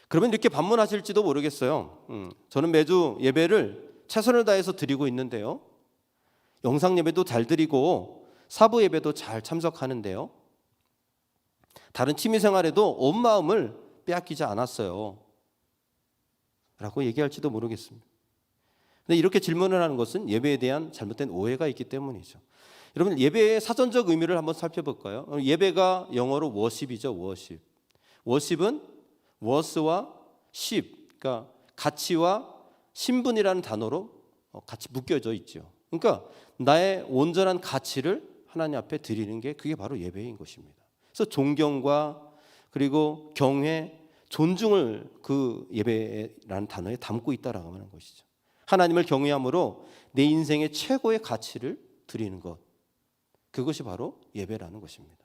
그러면 이렇게 반문하실지도 모르겠어요. 저는 매주 예배를 최선을 다해서 드리고 있는데요. 영상 예배도 잘 드리고 사부 예배도 잘 참석하는데요. 다른 취미 생활에도 온 마음을 빼앗기지 않았어요. 라고 얘기할지도 모르겠습니다. 근데 이렇게 질문을 하는 것은 예배에 대한 잘못된 오해가 있기 때문이죠. 여러분, 예배의 사전적 의미를 한번 살펴볼까요? 예배가 영어로 워십이죠. 워십은 워스와 십, 그러니까 가치와 신분이라는 단어로 같이 묶여져 있죠. 그러니까 나의 온전한 가치를 하나님 앞에 드리는 게 그게 바로 예배인 것입니다. 그래서 존경과 그리고 경외, 존중을 그 예배라는 단어에 담고 있다라고 하는 것이죠. 하나님을 경외함으로 내 인생의 최고의 가치를 드리는 것, 그것이 바로 예배라는 것입니다.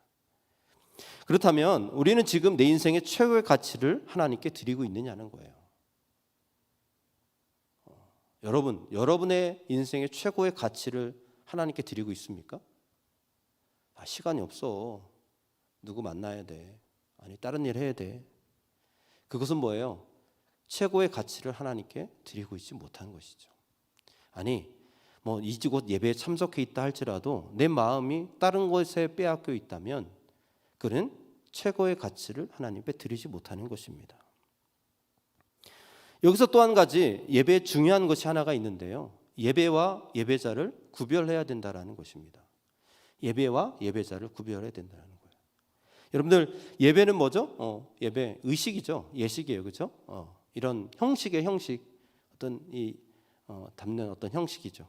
그렇다면 우리는 지금 내 인생의 최고의 가치를 하나님께 드리고 있느냐는 거예요. 여러분의 인생의 최고의 가치를 하나님께 드리고 있습니까? 시간이 없어. 누구 만나야 돼. 아니, 다른 일 해야 돼. 그것은 뭐예요? 최고의 가치를 하나님께 드리고 있지 못한 것이죠. 아니, 뭐 이곳 예배에 참석해 있다 할지라도 내 마음이 다른 것에 빼앗겨 있다면 그는 최고의 가치를 하나님께 드리지 못하는 것입니다. 여기서 또 한 가지 예배에 중요한 것이 하나가 있는데요. 예배와 예배자를 구별해야 된다라는 것입니다. 예배와 예배자를 구별해야 된다는 거예요. 여러분들 예배는 뭐죠? 예배 의식이죠. 예식이에요, 그렇죠? 이런 형식의 형식, 어떤 담는 어떤 형식이죠.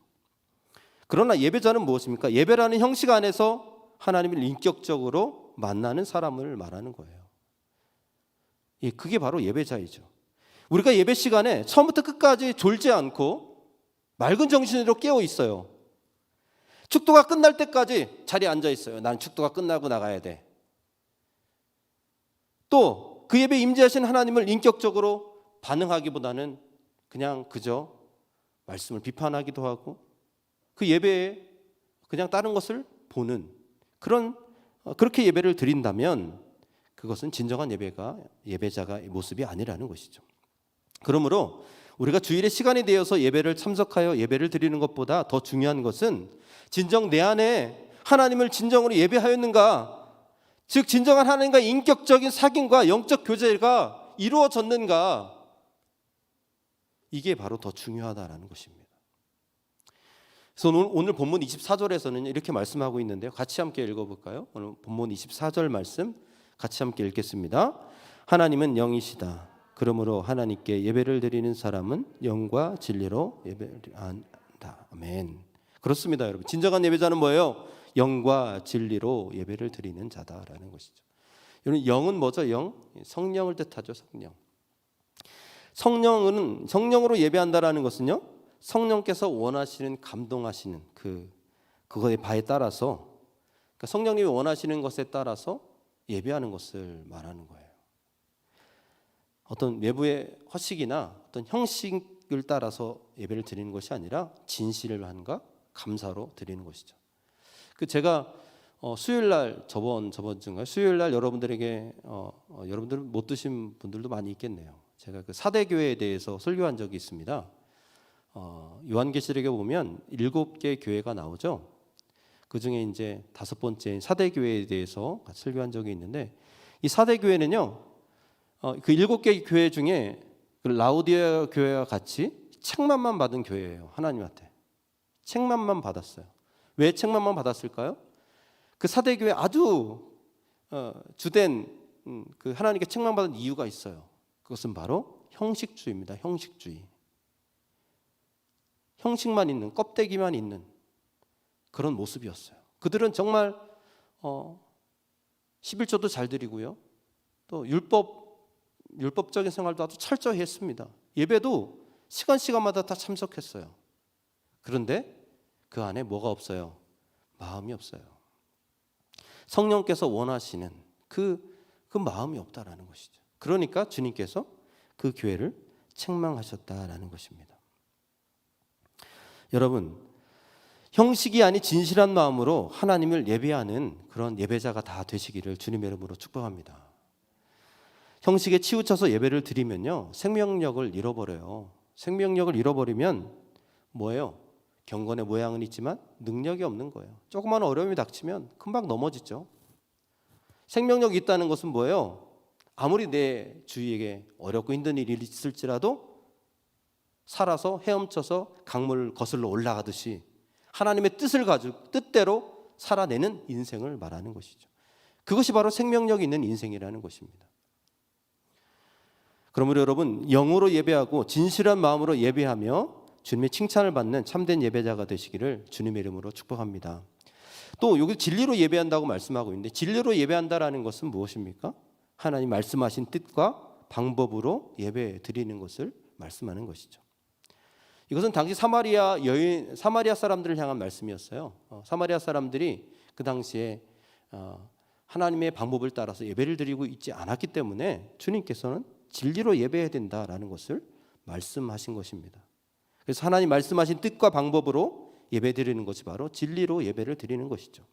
그러나 예배자는 무엇입니까? 예배라는 형식 안에서 하나님을 인격적으로 만나는 사람을 말하는 거예요. 그게 바로 예배자이죠. 우리가 예배 시간에 처음부터 끝까지 졸지 않고 맑은 정신으로 깨어 있어요. 축도가 끝날 때까지 자리에 앉아 있어요. 난 축도가 끝나고 나가야 돼. 또 그 예배에 임재하신 하나님을 인격적으로 반응하기보다는 그냥 그저 말씀을 비판하기도 하고 그 예배에 그냥 다른 것을 보는 그렇게 예배를 드린다면 그것은 진정한 예배자가 모습이 아니라는 것이죠. 그러므로 우리가 주일에 시간이 되어서 예배를 참석하여 예배를 드리는 것보다 더 중요한 것은 진정 내 안에 하나님을 진정으로 예배하였는가, 즉 진정한 하나님과 인격적인 사귐과 영적 교제가 이루어졌는가, 이게 바로 더 중요하다라는 것입니다. 그래서 오늘 본문 24절에서는 이렇게 말씀하고 있는데요. 같이 함께 읽어볼까요? 오늘 본문 24절 말씀 같이 함께 읽겠습니다. 하나님은 영이시다. 그러므로 하나님께 예배를 드리는 사람은 영과 진리로 예배를 한다. 아멘. 그렇습니다, 여러분. 진정한 예배자는 뭐예요? 영과 진리로 예배를 드리는 자다라는 것이죠. 여러분, 영은 뭐죠? 영? 성령을 뜻하죠. 성령으로 예배한다라는 것은요, 성령께서 원하시는, 감동하시는 그거의 바에 따라서, 그러니까 성령님이 원하시는 것에 따라서 예배하는 것을 말하는 거예요. 어떤 외부의 허식이나 어떤 형식을 따라서 예배를 드리는 것이 아니라 진실함과 감사로 드리는 것이죠. 제가 수요일날 저번 주인가요? 수요일날 여러분들에게 여러분들은 못 드신 분들도 많이 있겠네요. 제가 그 사대교회에 대해서 설교한 적이 있습니다. 요한계시록에 보면 7개 교회가 나오죠. 그 중에 이제 5번째 사대교회에 대해서 설교한 적이 있는데, 이 사대교회는요, 그 7개 교회 중에 그 라우디아 교회와 같이 책망만 받은 교회예요. 하나님한테 책망만 받았어요. 왜 책망만 받았을까요? 그 사대교회 아주 주된 그 하나님께 책망받은 이유가 있어요. 그것은 바로 형식주의입니다. 형식만 있는, 껍데기만 있는 그런 모습이었어요. 그들은 정말 11조도 잘 드리고요, 또 율법적인 생활도 아주 철저히 했습니다. 예배도 시간마다 다 참석했어요. 그런데 그 안에 뭐가 없어요? 마음이 없어요. 성령께서 원하시는 그 마음이 없다라는 것이죠. 그러니까 주님께서 그 교회를 책망하셨다라는 것입니다. 여러분, 형식이 아닌 진실한 마음으로 하나님을 예배하는 그런 예배자가 다 되시기를 주님의 이름으로 축복합니다. 형식에 치우쳐서 예배를 드리면요, 생명력을 잃어버려요. 생명력을 잃어버리면 뭐예요? 경건의 모양은 있지만 능력이 없는 거예요. 조그마한 어려움이 닥치면 금방 넘어지죠. 생명력이 있다는 것은 뭐예요? 아무리 내 주위에게 어렵고 힘든 일이 있을지라도 살아서 헤엄쳐서 강물을 거슬러 올라가듯이 하나님의 뜻을 가지고 뜻대로 살아내는 인생을 말하는 것이죠. 그것이 바로 생명력이 있는 인생이라는 것입니다. 그러므로 여러분, 영으로 예배하고 진실한 마음으로 예배하며 주님의 칭찬을 받는 참된 예배자가 되시기를 주님의 이름으로 축복합니다. 또 여기 진리로 예배한다고 말씀하고 있는데, 진리로 예배한다라는 것은 무엇입니까? 하나님 말씀하신 뜻과 방법으로 예배 드리는 것을 말씀하는 것이죠. 이것은 당시 사마리아 사람들을 향한 말씀이었어요. 사마리아 사람들이 그 당시에 하나님의 방법을 따라서 예배를 드리고 있지 않았기 때문에 주님께서는 진리로 예배해야 된다라는 것을 말씀하신 것입니다. 그래서 하나님 말씀하신 뜻과 방법으로 예배 드리는 것이 바로 진리로 예배를 드리는 것이죠.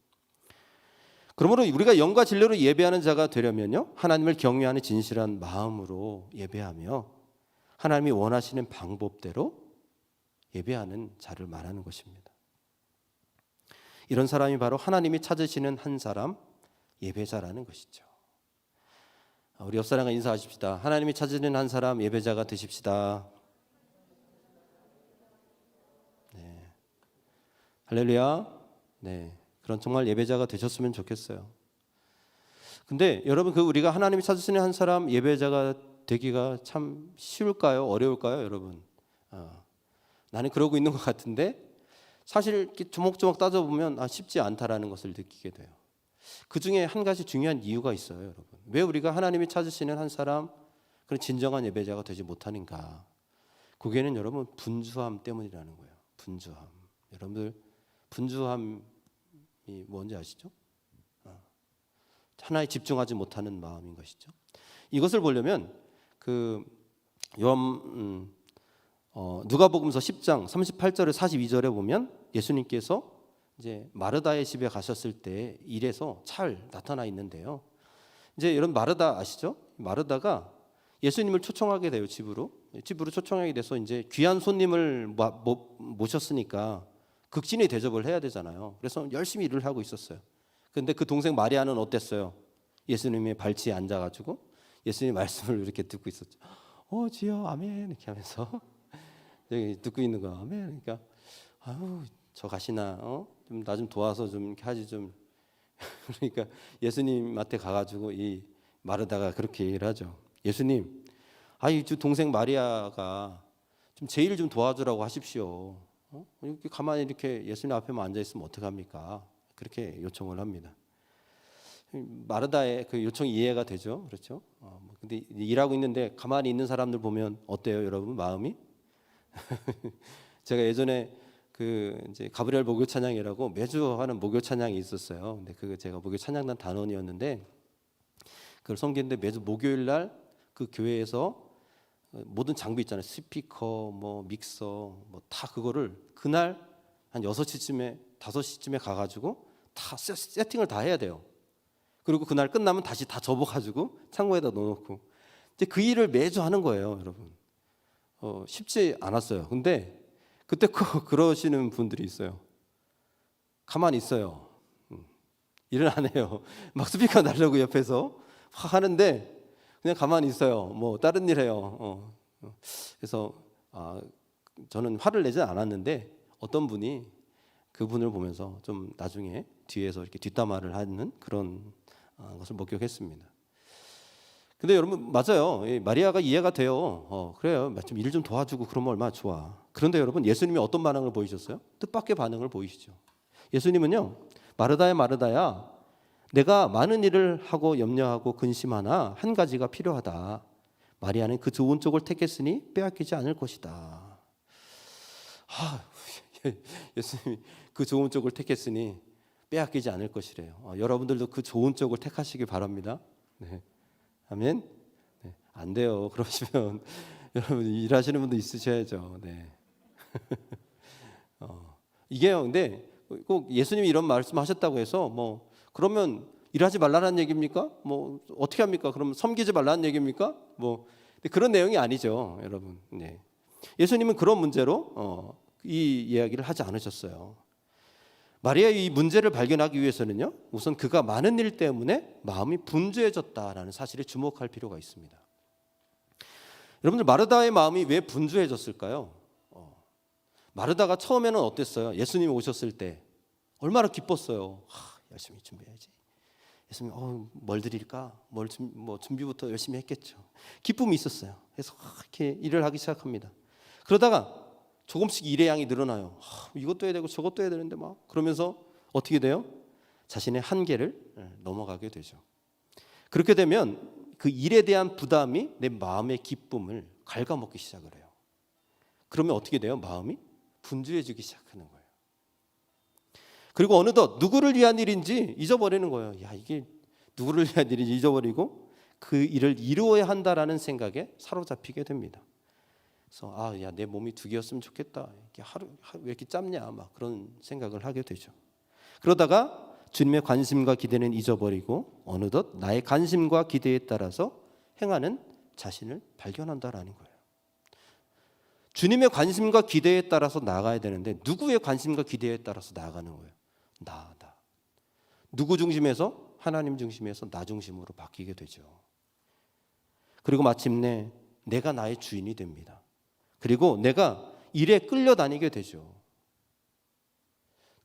그러므로 우리가 영과 진리로 예배하는 자가 되려면요, 하나님을 경외하는 진실한 마음으로 예배하며 하나님이 원하시는 방법대로 예배하는 자를 말하는 것입니다. 이런 사람이 바로 하나님이 찾으시는 한 사람 예배자라는 것이죠. 우리 옆 사람과 인사하십시다. 하나님이 찾으시는 한 사람 예배자가 되십시다. 네. 할렐루야. 네. 그런 정말 예배자가 되셨으면 좋겠어요. 근데 여러분, 우리가 하나님이 찾으시는 한 사람 예배자가 되기가 참 쉬울까요? 어려울까요, 여러분? 나는 그러고 있는 것 같은데 사실 이렇게 조목조목 따져보면 쉽지 않다라는 것을 느끼게 돼요. 그 중에 한 가지 중요한 이유가 있어요, 여러분. 왜 우리가 하나님이 찾으시는 한 사람, 그런 진정한 예배자가 되지 못하는가? 그게는 여러분 분주함 때문이라는 거예요. 분주함. 여러분들 분주함이 뭔지 아시죠? 하나에 집중하지 못하는 마음인 것이죠. 이것을 보려면 누가복음서 10장 38절에 42절에 보면 예수님께서 이제 마르다의 집에 가셨을 때 일에서 잘 나타나 있는데요. 이제 여러분 마르다 아시죠? 마르다가 예수님을 초청하게 돼요. 집으로 초청하게 돼서 이제 귀한 손님을 모셨으니까 극진히 대접을 해야 되잖아요. 그래서 열심히 일을 하고 있었어요. 근데 그 동생 마리아는 어땠어요? 예수님의 발치에 앉아가지고 예수님 말씀을 이렇게 듣고 있었죠. 주여 아멘 이렇게 하면서 듣고 있는 거 아멘. 그러니까 아유 저 가시나 좀 나 좀 도와서 좀 이렇게 하지 좀. 그러니까 예수님한테 가가지고 이 마르다가 그렇게 얘기를 하죠. 예수님, 이 동생 마리아가 좀 제 일 좀 도와주라고 하십시오. 이렇게 가만히 이렇게 예수님 앞에만 앉아 있으면 어떡합니까? 그렇게 요청을 합니다. 마르다의 그 요청이 이해가 되죠, 그렇죠? 근데 일하고 있는데 가만히 있는 사람들 보면 어때요, 여러분 마음이? 제가 예전에 이제 가브리엘 목요 찬양이라고 매주 하는 목요 찬양이 있었어요. 근데 제가 목요 찬양단 단원이었는데 그걸 섬기는데 매주 목요일 날 그 교회에서 모든 장비 있잖아요. 스피커, 뭐 믹서, 뭐 다 그거를 그날 한 6시쯤에 5시쯤에 가가지고 다 세팅을 다 해야 돼요. 그리고 그날 끝나면 다시 다 접어가지고 창고에다 넣어놓고 이제 그 일을 매주 하는 거예요, 여러분. 쉽지 않았어요. 근데 그때 꼭 그러시는 분들이 있어요. 가만히 있어요. 일을 안 해요. 막 스피커 날려고 옆에서 확 하는데 그냥 가만히 있어요. 뭐 다른 일 해요. 그래서 저는 화를 내지 않았는데 어떤 분이 그분을 보면서 좀 나중에 뒤에서 이렇게 뒷담화를 하는 그런 것을 목격했습니다. 근데 여러분 맞아요. 마리아가 이해가 돼요. 그래요. 좀 일 좀 도와주고 그러면 얼마나 좋아. 그런데 여러분 예수님이 어떤 반응을 보이셨어요? 뜻밖의 반응을 보이시죠. 예수님은요, 마르다야 내가 많은 일을 하고 염려하고 근심하나 한 가지가 필요하다. 마리아는 그 좋은 쪽을 택했으니 빼앗기지 않을 것이다. 예수님이 그 좋은 쪽을 택했으니 빼앗기지 않을 것이래요. 여러분들도 그 좋은 쪽을 택하시기 바랍니다. 네. 아멘. 네. 안 돼요. 그러시면 여러분 일하시는 분도 있으셔야죠. 네. 이게요. 근데 꼭 예수님이 이런 말씀하셨다고 해서 뭐 그러면 일하지 말라는 얘기입니까? 뭐 어떻게 합니까? 그럼 섬기지 말라는 얘기입니까? 뭐 그런 내용이 아니죠, 여러분. 네. 예수님은 그런 문제로 이 이야기를 하지 않으셨어요. 마리아의 이 문제를 발견하기 위해서는요, 우선 그가 많은 일 때문에 마음이 분주해졌다라는 사실에 주목할 필요가 있습니다. 여러분들 마르다의 마음이 왜 분주해졌을까요? 마르다가 처음에는 어땠어요? 예수님이 오셨을 때 얼마나 기뻤어요. 열심히 준비해야지. 예수님, 뭘 드릴까? 뭐 준비부터 열심히 했겠죠. 기쁨이 있었어요. 그래서 이렇게 일을 하기 시작합니다. 그러다가 조금씩 일의 양이 늘어나요. 이것도 해야 되고 저것도 해야 되는데 막 그러면서 어떻게 돼요? 자신의 한계를 넘어가게 되죠. 그렇게 되면 그 일에 대한 부담이 내 마음의 기쁨을 갉아먹기 시작을 해요. 그러면 어떻게 돼요? 마음이 분주해지기 시작하는 거예요. 그리고 어느덧 누구를 위한 일인지 잊어버리는 거예요. 이게 누구를 위한 일인지 잊어버리고 그 일을 이루어야 한다라는 생각에 사로잡히게 됩니다. 그래서 내 몸이 2개였으면 좋겠다. 이렇게 하루 왜 이렇게 짧냐 막 그런 생각을 하게 되죠. 그러다가 주님의 관심과 기대는 잊어버리고 어느덧 나의 관심과 기대에 따라서 행하는 자신을 발견한다라는 거예요. 주님의 관심과 기대에 따라서 나아가야 되는데 누구의 관심과 기대에 따라서 나아가는 거예요? 나. 누구 중심에서? 하나님 중심에서 나 중심으로 바뀌게 되죠. 그리고 마침내 내가 나의 주인이 됩니다. 그리고 내가 일에 끌려다니게 되죠.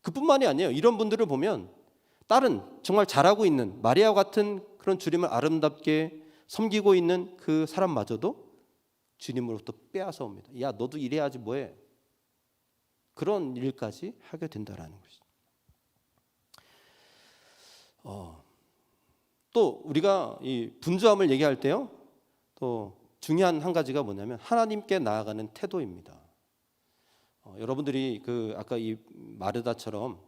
그뿐만이 아니에요. 이런 분들을 보면 다른 정말 잘하고 있는 마리아와 같은 그런 주님을 아름답게 섬기고 있는 그 사람마저도 주님으로부터 빼앗아 옵니다. 야, 너도 일해야지 뭐해. 그런 일까지 하게 된다라는 것이죠. 또 우리가 이 분주함을 얘기할 때요, 또 중요한 한 가지가 뭐냐면 하나님께 나아가는 태도입니다. 여러분들이 그 아까 이 마르다처럼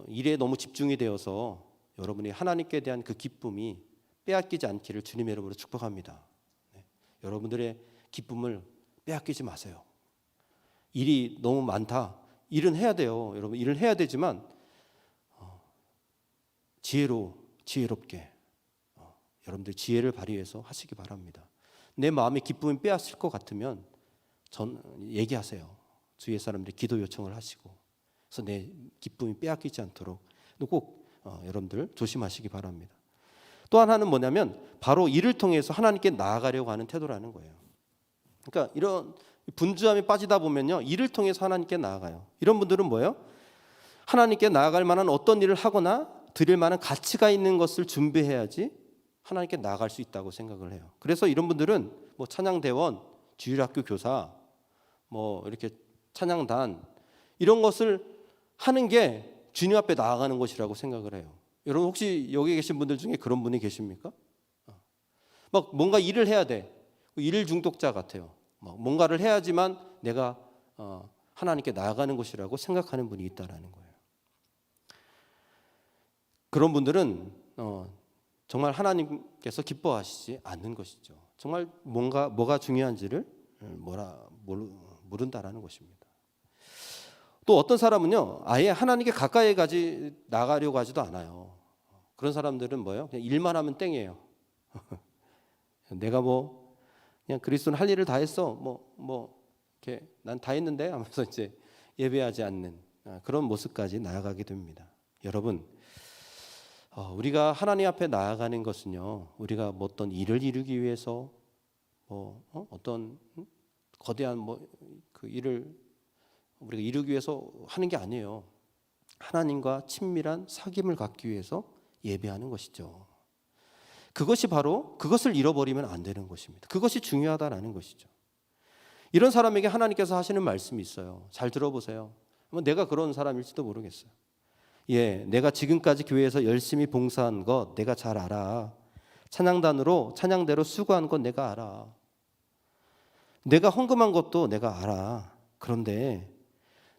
일에 너무 집중이 되어서 여러분이 하나님께 대한 그 기쁨이 빼앗기지 않기를 주님의 이름으로 축복합니다. 네. 여러분들의 기쁨을 빼앗기지 마세요. 일이 너무 많다. 일은 해야 돼요. 여러분 일을 해야 되지만 지혜롭게 여러분들 지혜를 발휘해서 하시기 바랍니다. 내 마음의 기쁨이 빼앗을 것 같으면 전 얘기하세요. 주위의 사람들이 기도 요청을 하시고, 그래서 내 기쁨이 빼앗기지 않도록 꼭 여러분들 조심하시기 바랍니다. 또 하나는 뭐냐면 바로 이를 통해서 하나님께 나아가려고 하는 태도라는 거예요. 그러니까 이런 분주함에 빠지다 보면요, 이를 통해서 하나님께 나아가요. 이런 분들은 뭐예요? 하나님께 나아갈 만한 어떤 일을 하거나 드릴 만한 가치가 있는 것을 준비해야지 하나님께 나아갈 수 있다고 생각을 해요. 그래서 이런 분들은 뭐 찬양대원, 주일학교 교사, 뭐 이렇게 찬양단 이런 것을 하는 게 주님 앞에 나아가는 것이라고 생각을 해요. 여러분 혹시 여기 계신 분들 중에 그런 분이 계십니까? 막 뭔가 일을 해야 돼. 일 중독자 같아요. 뭔가를 해야지만 내가 하나님께 나아가는 것이라고 생각하는 분이 있다라는 거예요. 그런 분들은 정말 하나님께서 기뻐하시지 않는 것이죠. 정말 뭐가 중요한지를 모른다라는 것입니다. 또 어떤 사람은요, 아예 하나님께 가까이 나가려고 하지도 않아요. 그런 사람들은 뭐예요? 그냥 일만 하면 땡이에요. 내가 그냥 그리스도는 할 일을 다 했어. 이렇게 난 다 했는데 하면서 이제 예배하지 않는 그런 모습까지 나아가게 됩니다. 여러분, 우리가 하나님 앞에 나아가는 것은요, 우리가 어떤 일을 이루기 위해서 어떤 거대한 그 일을 우리가 이루기 위해서 하는 게 아니에요. 하나님과 친밀한 사귐을 갖기 위해서 예배하는 것이죠. 그것이 바로 그것을 잃어버리면 안 되는 것입니다. 그것이 중요하다라는 것이죠. 이런 사람에게 하나님께서 하시는 말씀이 있어요. 잘 들어보세요. 내가 그런 사람일지도 모르겠어요. 내가 지금까지 교회에서 열심히 봉사한 것 내가 잘 알아. 찬양대로 수고한 것 내가 알아. 내가 헌금한 것도 내가 알아. 그런데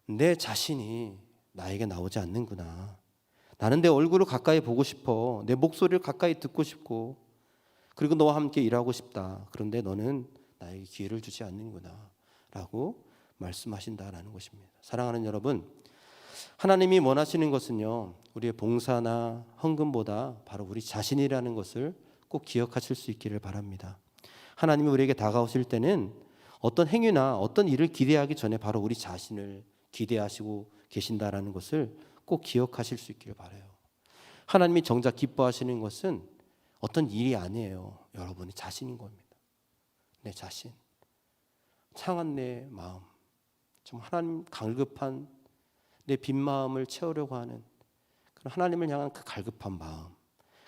내 자신이 나에게 나오지 않는구나. 나는 내 얼굴을 가까이 보고 싶어. 내 목소리를 가까이 듣고 싶고, 그리고 너와 함께 일하고 싶다. 그런데 너는 나에게 기회를 주지 않는구나 라고 말씀하신다라는 것입니다. 사랑하는 여러분, 하나님이 원하시는 것은요, 우리의 봉사나 헌금보다 바로 우리 자신이라는 것을 꼭 기억하실 수 있기를 바랍니다. 하나님이 우리에게 다가오실 때는 어떤 행위나 어떤 일을 기대하기 전에 바로 우리 자신을 기대하시고 계신다라는 것을 꼭 기억하실 수 있기를 바라요. 하나님이 정작 기뻐하시는 것은 어떤 일이 아니에요. 여러분의 자신인 겁니다. 내 자신, 상한 내 마음, 좀 하나님 갈급한 내 빈 마음을 채우려고 하는 그런 하나님을 향한 그 갈급한 마음,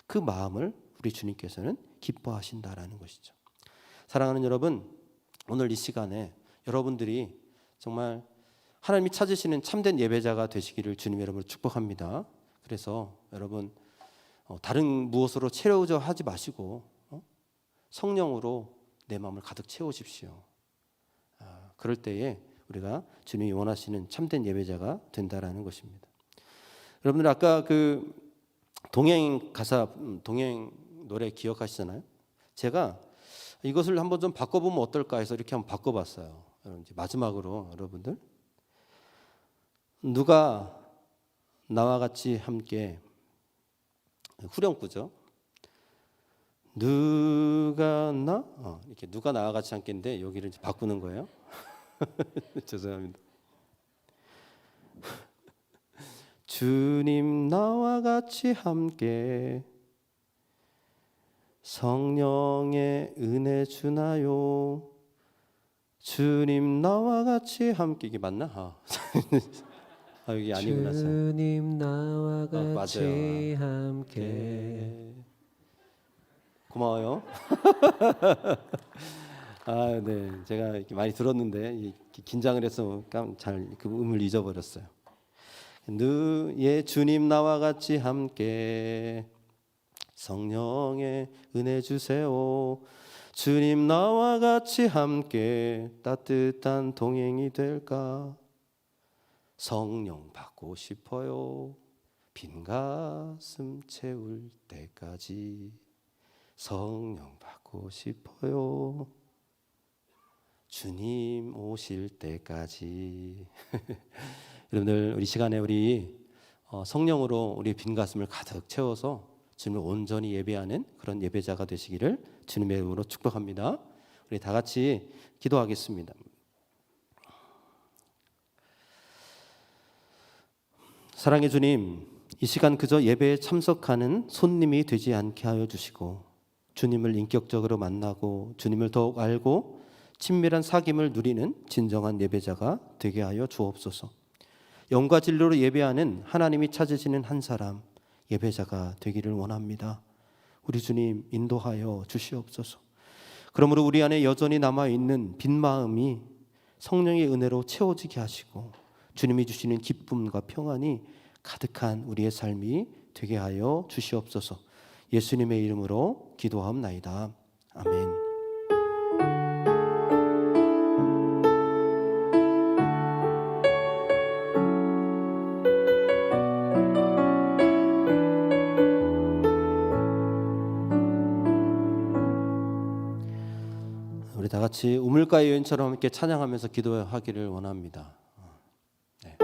그 마음을 우리 주님께서는 기뻐하신다라는 것이죠. 사랑하는 여러분, 오늘 이 시간에 여러분들이 정말 하나님이 찾으시는 참된 예배자가 되시기를 주님의 이름으로 축복합니다. 그래서 여러분 다른 무엇으로 채우려 하지 마시고 성령으로 내 마음을 가득 채우십시오. 그럴 때에 우리가 주님이 원하시는 참된 예배자가 된다라는 것입니다. 여러분들 아까 그 동행 가사, 동행 노래 기억하시잖아요. 제가 이것을 한번 좀 바꿔보면 어떨까 해서 이렇게 한번 바꿔봤어요. 이제 마지막으로 여러분들, 누가 나와 같이 함께 후렴구죠. 누가 나? 이렇게 누가 나와 같이 함께인데 여기를 이제 바꾸는 거예요. 죄송합니다. 주님 나와 같이 함께 성령의 은혜 주나요? 주님 나와 같이 함께. 이게 맞나? 여기 아니구나. 주님 나와 같이 맞아요. 함께. 고마워요. 네, 제가 이렇게 많이 들었는데 이렇게 긴장을 해서 잘 그 음을 잊어버렸어요. 예, 주님 나와 같이 함께 성령의 은혜 주세요. 주님 나와 같이 함께 따뜻한 동행이 될까? 성령 받고 싶어요. 빈 가슴 채울 때까지 성령 받고 싶어요. 주님 오실 때까지. 여러분들 우리 시간에 우리 성령으로 우리 빈 가슴을 가득 채워서 주님을 온전히 예배하는 그런 예배자가 되시기를 주님의 이름으로 축복합니다. 우리 다 같이 기도하겠습니다. 사랑의 주님, 이 시간 그저 예배에 참석하는 손님이 되지 않게 하여 주시고 주님을 인격적으로 만나고 주님을 더욱 알고 친밀한 사귐을 누리는 진정한 예배자가 되게 하여 주옵소서. 영과 진리로 예배하는 하나님이 찾으시는 한 사람 예배자가 되기를 원합니다. 우리 주님 인도하여 주시옵소서. 그러므로 우리 안에 여전히 남아있는 빈 마음이 성령의 은혜로 채워지게 하시고 주님이 주시는 기쁨과 평안이 가득한 우리의 삶이 되게 하여 주시옵소서. 예수님의 이름으로 기도하옵나이다. 아멘. 우리 다 같이 우물가의 여인처럼 함께 찬양하면서 기도하기를 원합니다. 네.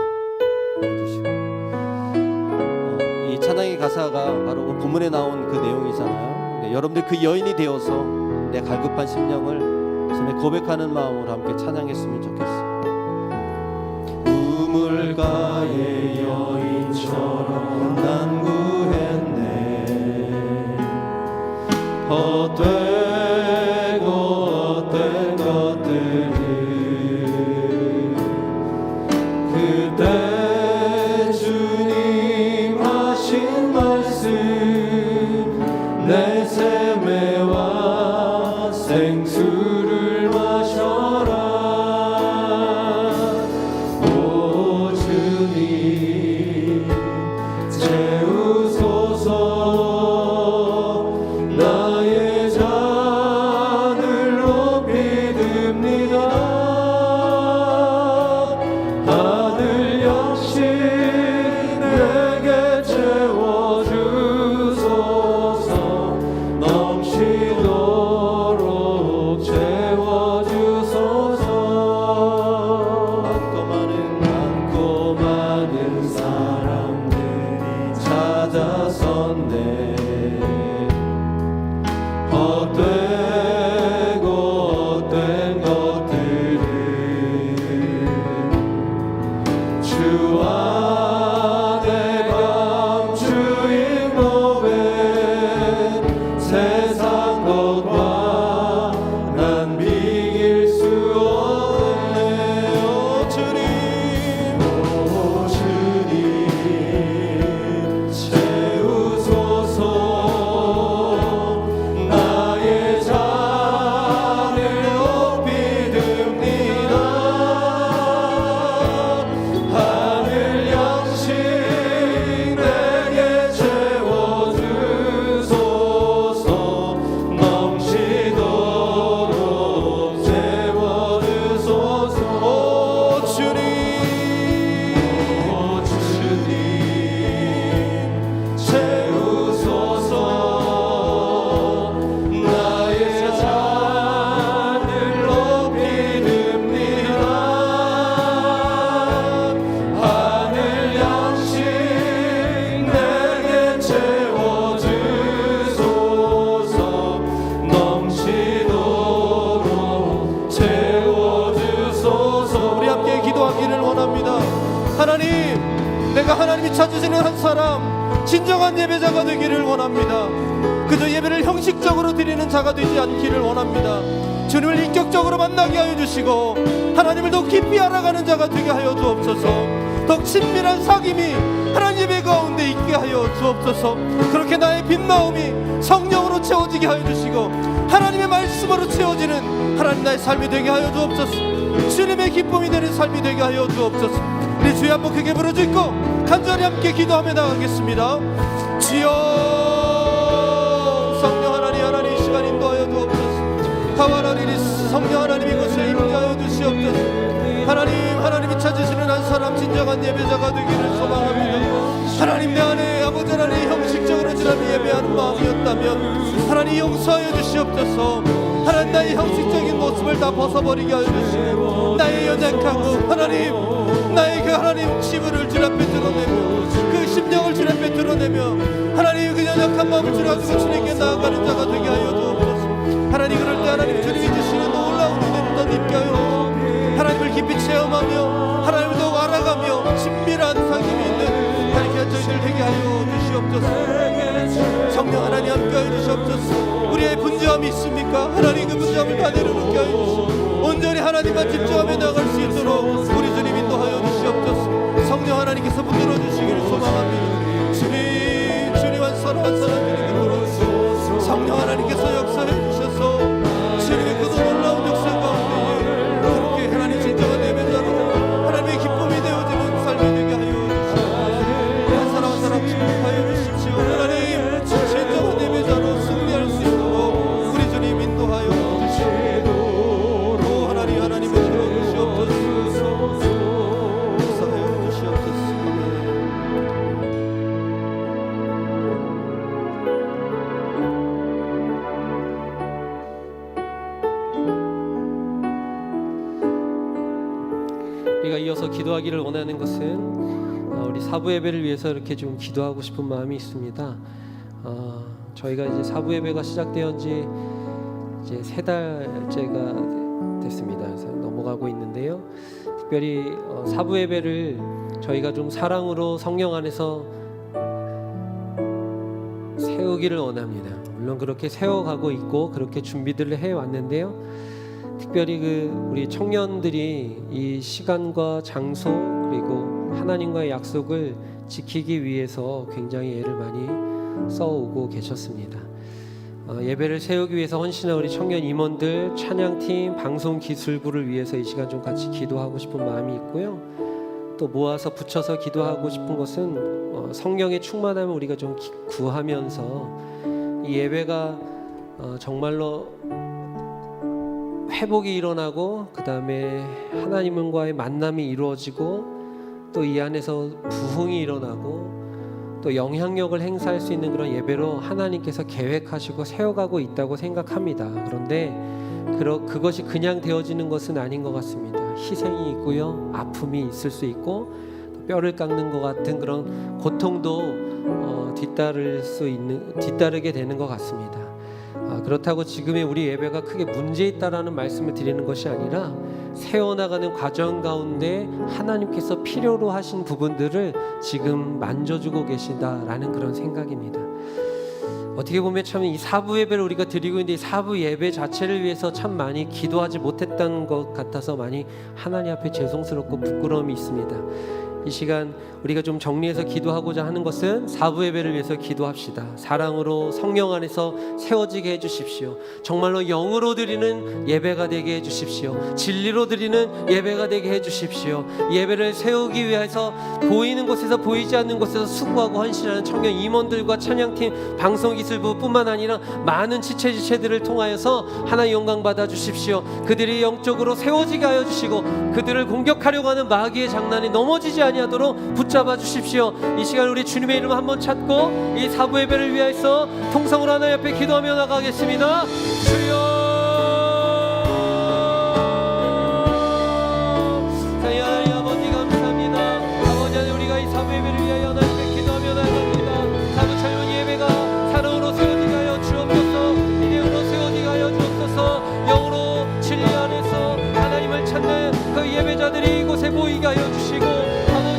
이 찬양의 가사가 바로 본문에 나온 그 내용이잖아요. 네, 여러분들 그 여인이 되어서 내 갈급한 심령을 주님에 고백하는 마음으로 함께 찬양했으면 좋겠어요. 우물가의 여인처럼 난 구했네. 헛된 것들을 그때 주님 하신 말씀 내 샘에와 생수를 마셔라. 오 주님 채우소서. 나의 잔을 높이 듭니다. 하늘 역시 내게 채워주소서. 넘치도록 채워주소서. 많고 많은 사람들이 찾아섰네. 헛된 것들을 주 안에 감추인 법에 세상 것과 난 비길 수 없네. 오 주님 채우소서. 나의 내가 하나님이 찾으시는 한 사람, 진정한 예배자가 되기를 원합니다. 그저 예배를 형식적으로 드리는 자가 되지 않기를 원합니다. 주님을 인격적으로 만나게 하여 주시고 하나님을 더 깊이 알아가는 자가 되게 하여 주옵소서. 더 친밀한 사귐이 하나님 예배 가운데 있게 하여 주옵소서. 그렇게 나의 빛나움이 성령으로 채워지게 하여 주시고 하나님의 말씀으로 채워지는 하나님 나의 삶이 되게 하여 주옵소서. 주님의 기쁨이 되는 삶이 되게 하여 주옵소서. 우리 주여 한번 크게 부르짖고 간절히 함께 기도하며 나가겠습니다. 주여, 성령 하나님 이 시간 인도하여 주옵소서. 가와라리리 성령 하나님 이곳에 임재하여 주시옵소서. 하나님이 찾으시는 한 사람, 진정한 예배자가 되기를 소망합니다. 하나님, 내 안에 아버지 하나님 형식적으로 지나며 예배하는 마음이었다면 하나님 용서하여 주시옵소서. 하나님, 나의 형식적인 모습을 다 벗어버리게 하여 주시고 나의 연약하고 하나님, 나의 그 하나님 치부를 주 앞에 드러내며 그 심령을 주 앞에 드러내며 하나님, 그 연약한 마음을 주 앞에 주님께 나아가는 자가 되게 하여 주옵소서. 하나님, 그럴 때 하나님 주님이 주시는 놀라운 은혜를 더 입게 하여 하나님을 깊이 체험하며 하나님을 더욱 알아가며 친밀한 사귐이 있는 하나님 저희들 되게 하여 주시옵소서. 성령 하나님 함께 하여 주시옵소서. 우리의 분주함이 있습니까? 하나님, 그 분주함을 다 내려놓게 하여 주시고 온전히 하나님만 집중하며 나갈 수 있도록 우리 주님 인도하여 주시옵소서. 성령 하나님께서 붙들어 주시기를 소망합니다. 주님 한 사람 한 사람 주님으로 성령 하나님께서 역사해 주셔서 주님의 그 놀라운 역사 가운데 그렇게 하나님 진정한 예배자로 하나님의 기쁨이 되어지는 삶이 되게 하여 주시옵소서. 한 사람 한 사람 축복하여 주십시오. 하나님, 진정한 예배자로 승리할 수 있도록 우리 주님 인도하여 주시옵소서. 하나님을 들어주시옵소서. 역사하여 주시옵소서. 우리가 이어서 기도하기를 원하는 것은 우리 사부 예배를 위해서 이렇게 좀 기도하고 싶은 마음이 있습니다. 저희가 이제 사부 예배가 시작되어 지 이제 3달째가 됐습니다. 그래서 넘어가고 있는데요. 특별히 사부 예배를 저희가 좀 사랑으로 성령 안에서 세우기를 원합니다. 물론 그렇게 세워가고 있고 그렇게 준비들을 해왔는데요. 특별히 우리 청년들이 이 시간과 장소 그리고 하나님과의 약속을 지키기 위해서 굉장히 애를 많이 써오고 계셨습니다. 예배를 세우기 위해서 헌신한 우리 청년 임원들, 찬양팀, 방송기술부를 위해서 이 시간 좀 같이 기도하고 싶은 마음이 있고요. 또 모아서 붙여서 기도하고 싶은 것은 성령의 충만함을 우리가 좀 구하면서 이 예배가 정말로 회복이 일어나고 그 다음에 하나님과의 만남이 이루어지고 또 이 안에서 부흥이 일어나고 또 영향력을 행사할 수 있는 그런 예배로 하나님께서 계획하시고 세워가고 있다고 생각합니다. 그런데 그것이 그냥 되어지는 것은 아닌 것 같습니다. 희생이 있고요, 아픔이 있을 수 있고 뼈를 깎는 것 같은 그런 고통도 뒤따르게 되는 것 같습니다. 그렇다고 지금의 우리 예배가 크게 문제 있다라는 말씀을 드리는 것이 아니라 세워나가는 과정 가운데 하나님께서 필요로 하신 부분들을 지금 만져주고 계시다라는 그런 생각입니다. 어떻게 보면 참 이 사부 예배를 우리가 드리고 있는데 이 사부 예배 자체를 위해서 참 많이 기도하지 못했던 것 같아서 많이 하나님 앞에 죄송스럽고 부끄러움이 있습니다. 이 시간 우리가 좀 정리해서 기도하고자 하는 것은 사부 예배를 위해서 기도합시다. 사랑으로 성령 안에서 세워지게 해주십시오. 정말로 영으로 드리는 예배가 되게 해주십시오. 진리로 드리는 예배가 되게 해주십시오. 예배를 세우기 위해서 보이는 곳에서 보이지 않는 곳에서 수고하고 헌신하는 청년 임원들과 찬양팀, 방송기술부뿐만 아니라 많은 지체들을 통하여서 하나님 영광 받아 주십시오. 그들이 영적으로 세워지게 하여 주시고 그들을 공격하려고 하는 마귀의 장난에 넘어지지 아니하도록 붙잡아 주십시오. 이 시간 우리 주님의 이름 한번 찾고 이 사부 예배를 위해서 통성으로 하나님 앞에 기도하며 나가겠습니다. 주여, 하나님 아버지 감사합니다. 아버지 하나님, 우리가 이 사부 예배를 위하여 하나님 앞에 기도하며 나갑니다. 사부 찬양 예배가 사랑으로 세워지게 하여 주옵소서. 이대로 세워지게 하여 주옵소서. 영으로 진리 안에서 하나님을 찾는 그 예배자들이 이곳에 모이게 하여 주시고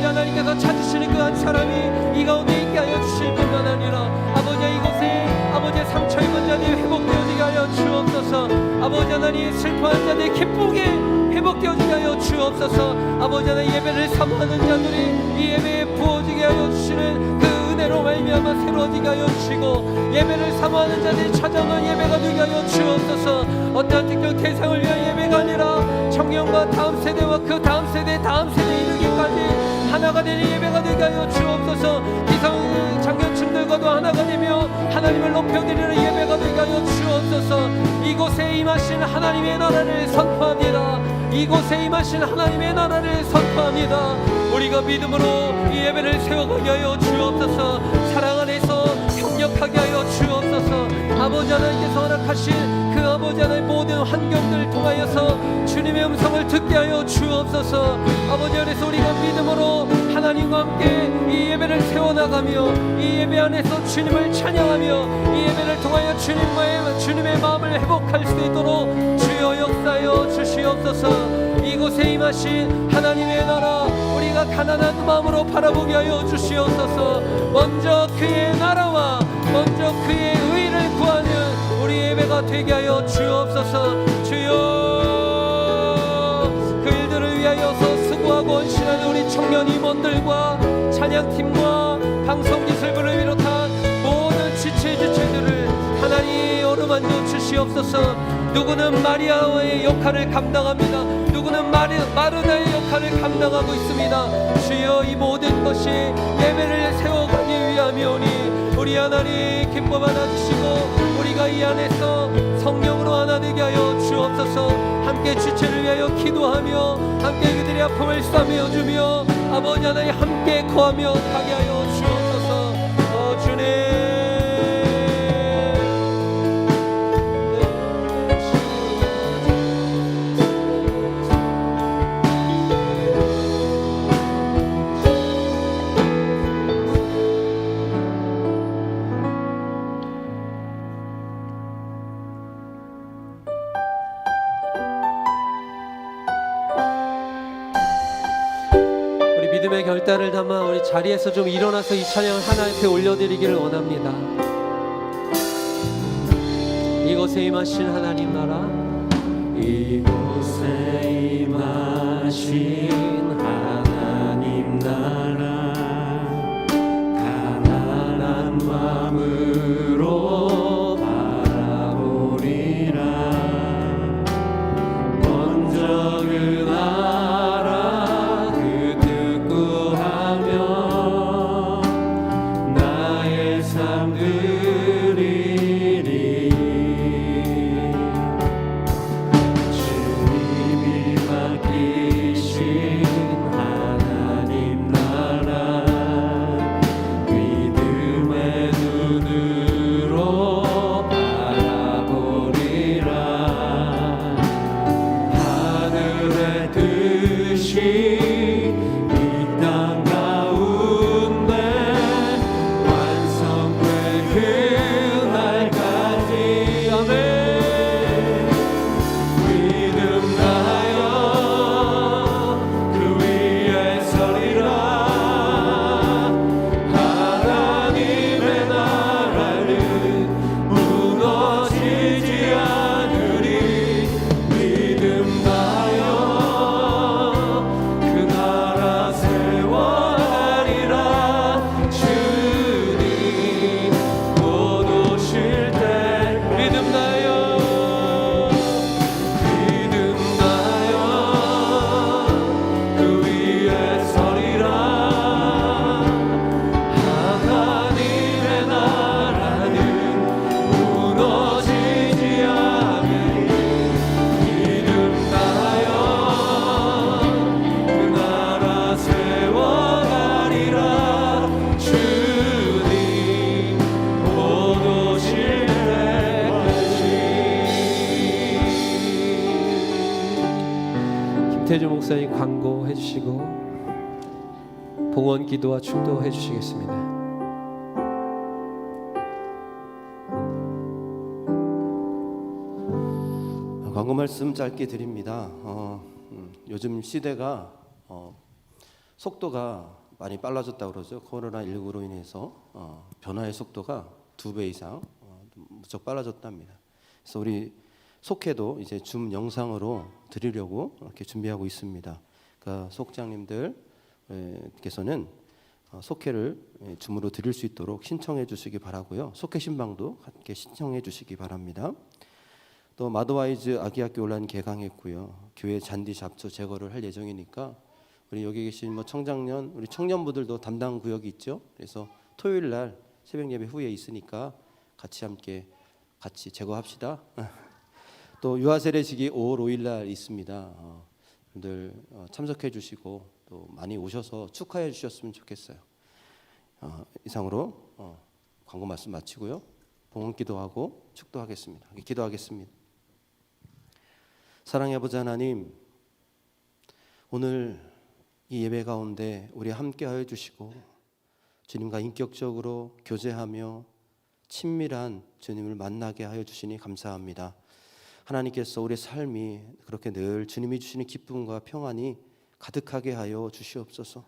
하나님께서 찾으시는 그 한 사람이 이 가운데 있게 하여 주실 뿐만 아니라 아버지 이곳에 아버지 상처 입은 자들이 회복되어지게 하여 주옵소서. 아버지 하나님 슬퍼한 자들이 기쁘게 회복되어지게 하여 주옵소서. 아버지 하나님 예배를 사모하는 자들이 이 예배에 부어지게 하여 주시는 그 은혜로 말미암아 새로워지게 하여 주시고 예배를 사모하는 자들이 찾아오는 예배가 되게 하여 주옵소서. 어떠한 특정 대상을 위한 예배가 아니라 청년과 다음 세대와 그 다음 세대에 이르기까지 하나가 되는 예배가 되게 하여 주옵소서. 기성 장년층들과도 하나가 되며 하나님을 높여드리는 예배가 되게 하여 주옵소서. 이곳에 임하신 하나님의 나라를 선포합니다. 이곳에 임하신 하나님의 나라를 선포합니다. 우리가 믿음으로 이 예배를 세워가게 하여 주옵소서. 사랑 안에서 협력하게 하여 주옵소서. 아버지 하나님께서 허락하신 그 아버지 하나님 모든 환경들을 통하여서 주님의 음성을 듣게 하여 주옵소서. 아버지 안에서 우리가 믿음으로 하나님과 함께 이 예배를 세워나가며 이 예배 안에서 주님을 찬양하며 이 예배를 통하여 주님의 마음을 회복할 수 있도록 주여 역사하여 주시옵소서. 이곳에 임하신 하나님의 나라 우리가 가난한 마음으로 바라보게 하여 주시옵소서. 먼저 그의 나라와 먼저 그의 의를 구하는 우리 예배가 되게 하여 주옵소서. 주여 그 일들을 위하여서 수고하고 헌신하는 우리 청년 임원들과 찬양팀과 방송기술부를 비롯한 모든 지체들을 하나님 어루만져 주시옵소서. 누구는 마리아의 역할을 감당합니다. 누구는 마르다의 역할을 감당하고 있습니다. 주여 이 모든 것이 예배를 세워가기 위함이오니 우리 하나님 기뻐 받아주시고 우리가 이 안에서 성령으로 하나 되게 하여 주옵소서. 함께 주체를 위하여 기도하며 함께 그들의 아픔을 싸매어주며 아버지 하나님 함께 거하며 가게 하여 주옵소서. 주님 믿음의 결단을 담아 우리 자리에서 좀 일어나서 이 찬양을 하나님께 올려드리기를 원합니다. 이곳에 임하신 하나님 나라 이곳에 임하신 하나님 나라 가난한 마음으로 바라보리라. 먼저 그 나라 그 뜻구하며 나의 삶 드리리. 주님이 맡기신 하나님 나라 믿음의 눈으로 바라보리라. 하늘의 뜻이 이 땅 가운데 완성될 그날까지 아멘. 믿음 나여 그 위에 서리라. 하나님의 나라는 무너지지 않으리. 믿음 나여 그 나라 세워가리라. 주님 곧 오실 때 믿음 나여 그 위에 서리라. 하나님의 나라는 무너지지 않으리. 믿음 나여 그 나라 세워가리라. 주님 곧 오실 때까지. 김태주 목사님 광고해 주시고 봉헌 기도와 축도해 주시겠습니다. 광고 말씀 짧게 드립니다. 요즘 시대가 속도가 많이 빨라졌다고 그러죠. 코로나19로 인해서 변화의 속도가 2배 이상 무척 빨라졌답니다. 그래서 우리 속회도 이제 줌 영상으로 드리려고 이렇게 준비하고 있습니다. 그러니까 속장님들께서는 속회를 줌으로 드릴 수 있도록 신청해 주시기 바라고요. 속회 신방도 함께 신청해 주시기 바랍니다. 또 마더와이즈 아기학교 온라인 개강했고요. 교회 잔디 잡초 제거를 할 예정이니까 우리 여기 계신 뭐 청장년 우리 청년부들도 담당 구역이 있죠. 그래서 토요일 날 새벽 예배 후에 있으니까 함께 제거합시다. 또 유아 세례식이 5월 5일 날 있습니다. 여러분들 참석해 주시고 또 많이 오셔서 축하해 주셨으면 좋겠어요. 이상으로 광고 말씀 마치고요. 봉헌 기도하고 축도하겠습니다. 기도하겠습니다. 사랑의 아버지 하나님, 오늘 이 예배 가운데 우리 함께하여 주시고 주님과 인격적으로 교제하며 친밀한 주님을 만나게 하여 주시니 감사합니다. 하나님께서 우리의 삶이 그렇게 늘 주님이 주시는 기쁨과 평안이 가득하게 하여 주시옵소서.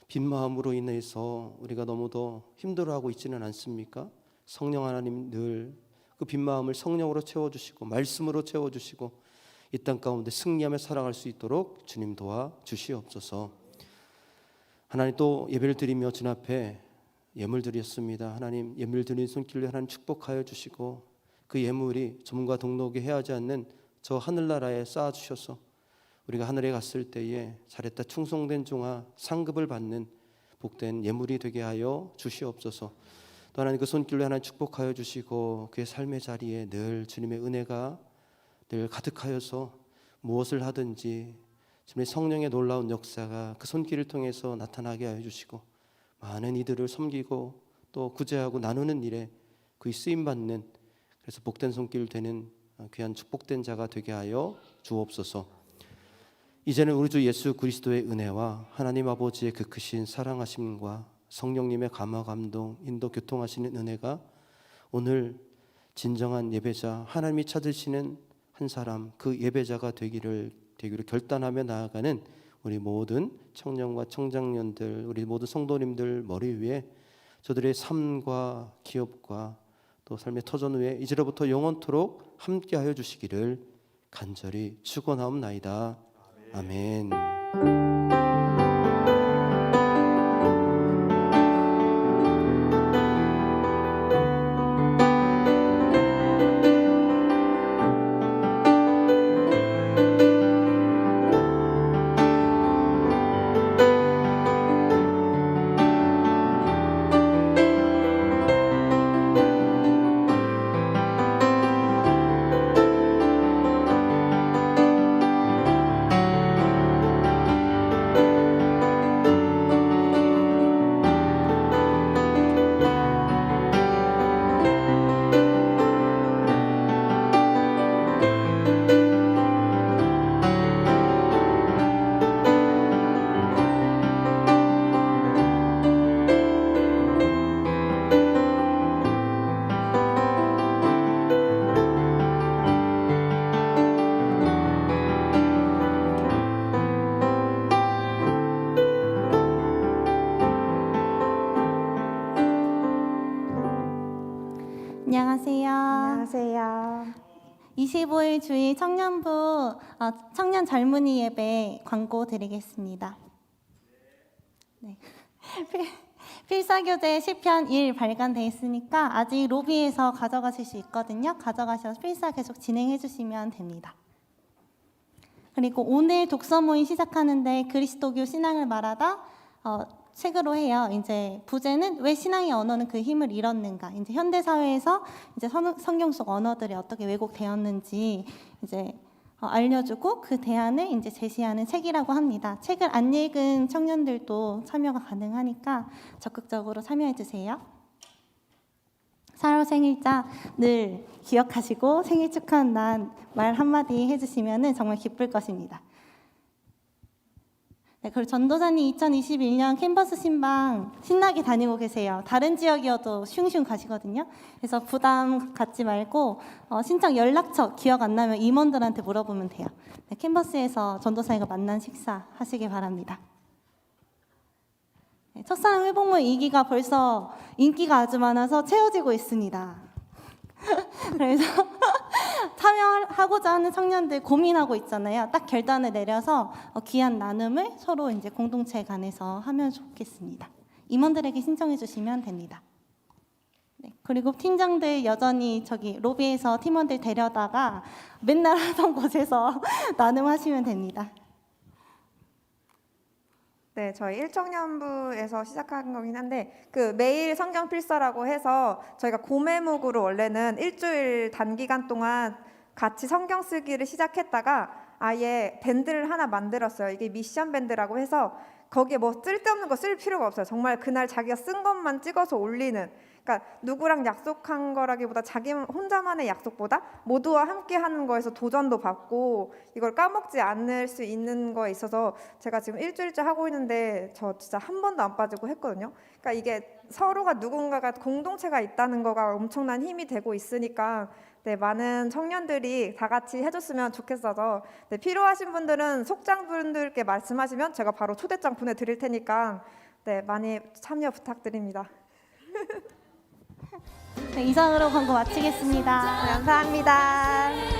빈 마음으로 인해서 우리가 너무도 힘들어하고 있지는 않습니까? 성령 하나님 늘 그 빈 마음을 성령으로 채워주시고 말씀으로 채워주시고 이 땅 가운데 승리하며 살아갈 수 있도록 주님 도와 주시옵소서. 하나님 또 예배를 드리며 주님 앞에 예물 드렸습니다. 하나님 예물 드린 손길로 하나님 축복하여 주시고 그 예물이 점과 동록이 해하지 않는 저 하늘나라에 쌓아주셔서 우리가 하늘에 갔을 때에 잘했다 충성된 종아 상급을 받는 복된 예물이 되게 하여 주시옵소서. 또 하나님 그 손길로 하나님 축복하여 주시고 그의 삶의 자리에 늘 주님의 은혜가 늘 가득하여서 무엇을 하든지 주님의 성령의 놀라운 역사가 그 손길을 통해서 나타나게 하여 주시고 많은 이들을 섬기고 또 구제하고 나누는 일에 그의 쓰임받는 그래서 복된 손길 되는 귀한 축복된 자가 되게 하여 주옵소서. 이제는 우리 주 예수 그리스도의 은혜와 하나님 아버지의 그 크신 사랑하심과 성령님의 감화 감동 인도 교통하시는 은혜가 오늘 진정한 예배자 하나님이 찾으시는 한 사람 그 예배자가 되기를 결단하며 나아가는 우리 모든 청년과 청장년들 우리 모든 성도님들 머리 위에 저들의 삶과 기업과 또 삶의 터전 위에 이제로부터 영원토록 함께하여 주시기를 간절히 축원하옵나이다. 아멘. 안녕하세요. 안녕하세요. 25일 주일 청년부 청년 젊은이 예배 광고 드리겠습니다. 네. 필사교재 시편 1 발간돼 있으니까 아직 로비에서 가져가실 수 있거든요. 가져가셔서 필사 계속 진행해 주시면 됩니다. 그리고 오늘 독서 모임 시작하는데 그리스도교 신앙을 말하다 책으로 해요. 이제 부제는 왜 신앙의 언어는 그 힘을 잃었는가. 이제 현대 사회에서 이제 성경 속 언어들이 어떻게 왜곡되었는지 이제 알려주고 그 대안을 이제 제시하는 책이라고 합니다. 책을 안 읽은 청년들도 참여가 가능하니까 적극적으로 참여해 주세요. 4월 생일자 늘 기억하시고 생일 축하한다는 말 한마디 해주시면 정말 기쁠 것입니다. 네, 그리고 전도사님 2021년 캠퍼스 신방 신나게 다니고 계세요. 다른 지역이어도 슝슝 가시거든요. 그래서 부담 갖지 말고 신청 연락처 기억 안 나면 임원들한테 물어보면 돼요. 네, 캠퍼스에서 전도사님과 만난 식사 하시길 바랍니다. 첫사랑 회복문 2기가 벌써 인기가 아주 많아서 채워지고 있습니다. 그래서 참여하고자 하는 청년들 고민하고 있잖아요. 딱 결단을 내려서 귀한 나눔을 서로 이제 공동체 간에서 하면 좋겠습니다. 임원들에게 신청해 주시면 됩니다. 네, 그리고 팀장들 여전히 저기 로비에서 팀원들 데려다가 맨날 하던 곳에서 나눔하시면 됩니다. 네, 저희 1청년부에서 시작한 거긴 한데 그 매일 성경 필사라고 해서 저희가 고매목으로 원래는 일주일 단기간 동안 같이 성경 쓰기를 시작했다가 아예 밴드를 하나 만들었어요. 이게 미션 밴드라고 해서 거기에 뭐 쓸데없는 거 쓸 필요가 없어요. 정말 그날 자기가 쓴 것만 찍어서 올리는, 그러니까 누구랑 약속한 거라기보다 자기 혼자만의 약속보다 모두와 함께 하는 거에서 도전도 받고 이걸 까먹지 않을 수 있는 거에 있어서 제가 지금 일주일째 하고 있는데 저 진짜 한 번도 안 빠지고 했거든요. 그러니까 이게 서로가 누군가가 공동체가 있다는 거가 엄청난 힘이 되고 있으니까 네, 많은 청년들이 다 같이 해줬으면 좋겠어서 네, 필요하신 분들은 속장분들께 말씀하시면 제가 바로 초대장 보내드릴 테니까 네, 많이 참여 부탁드립니다. 네, 이상으로 광고 마치겠습니다. 감사합니다.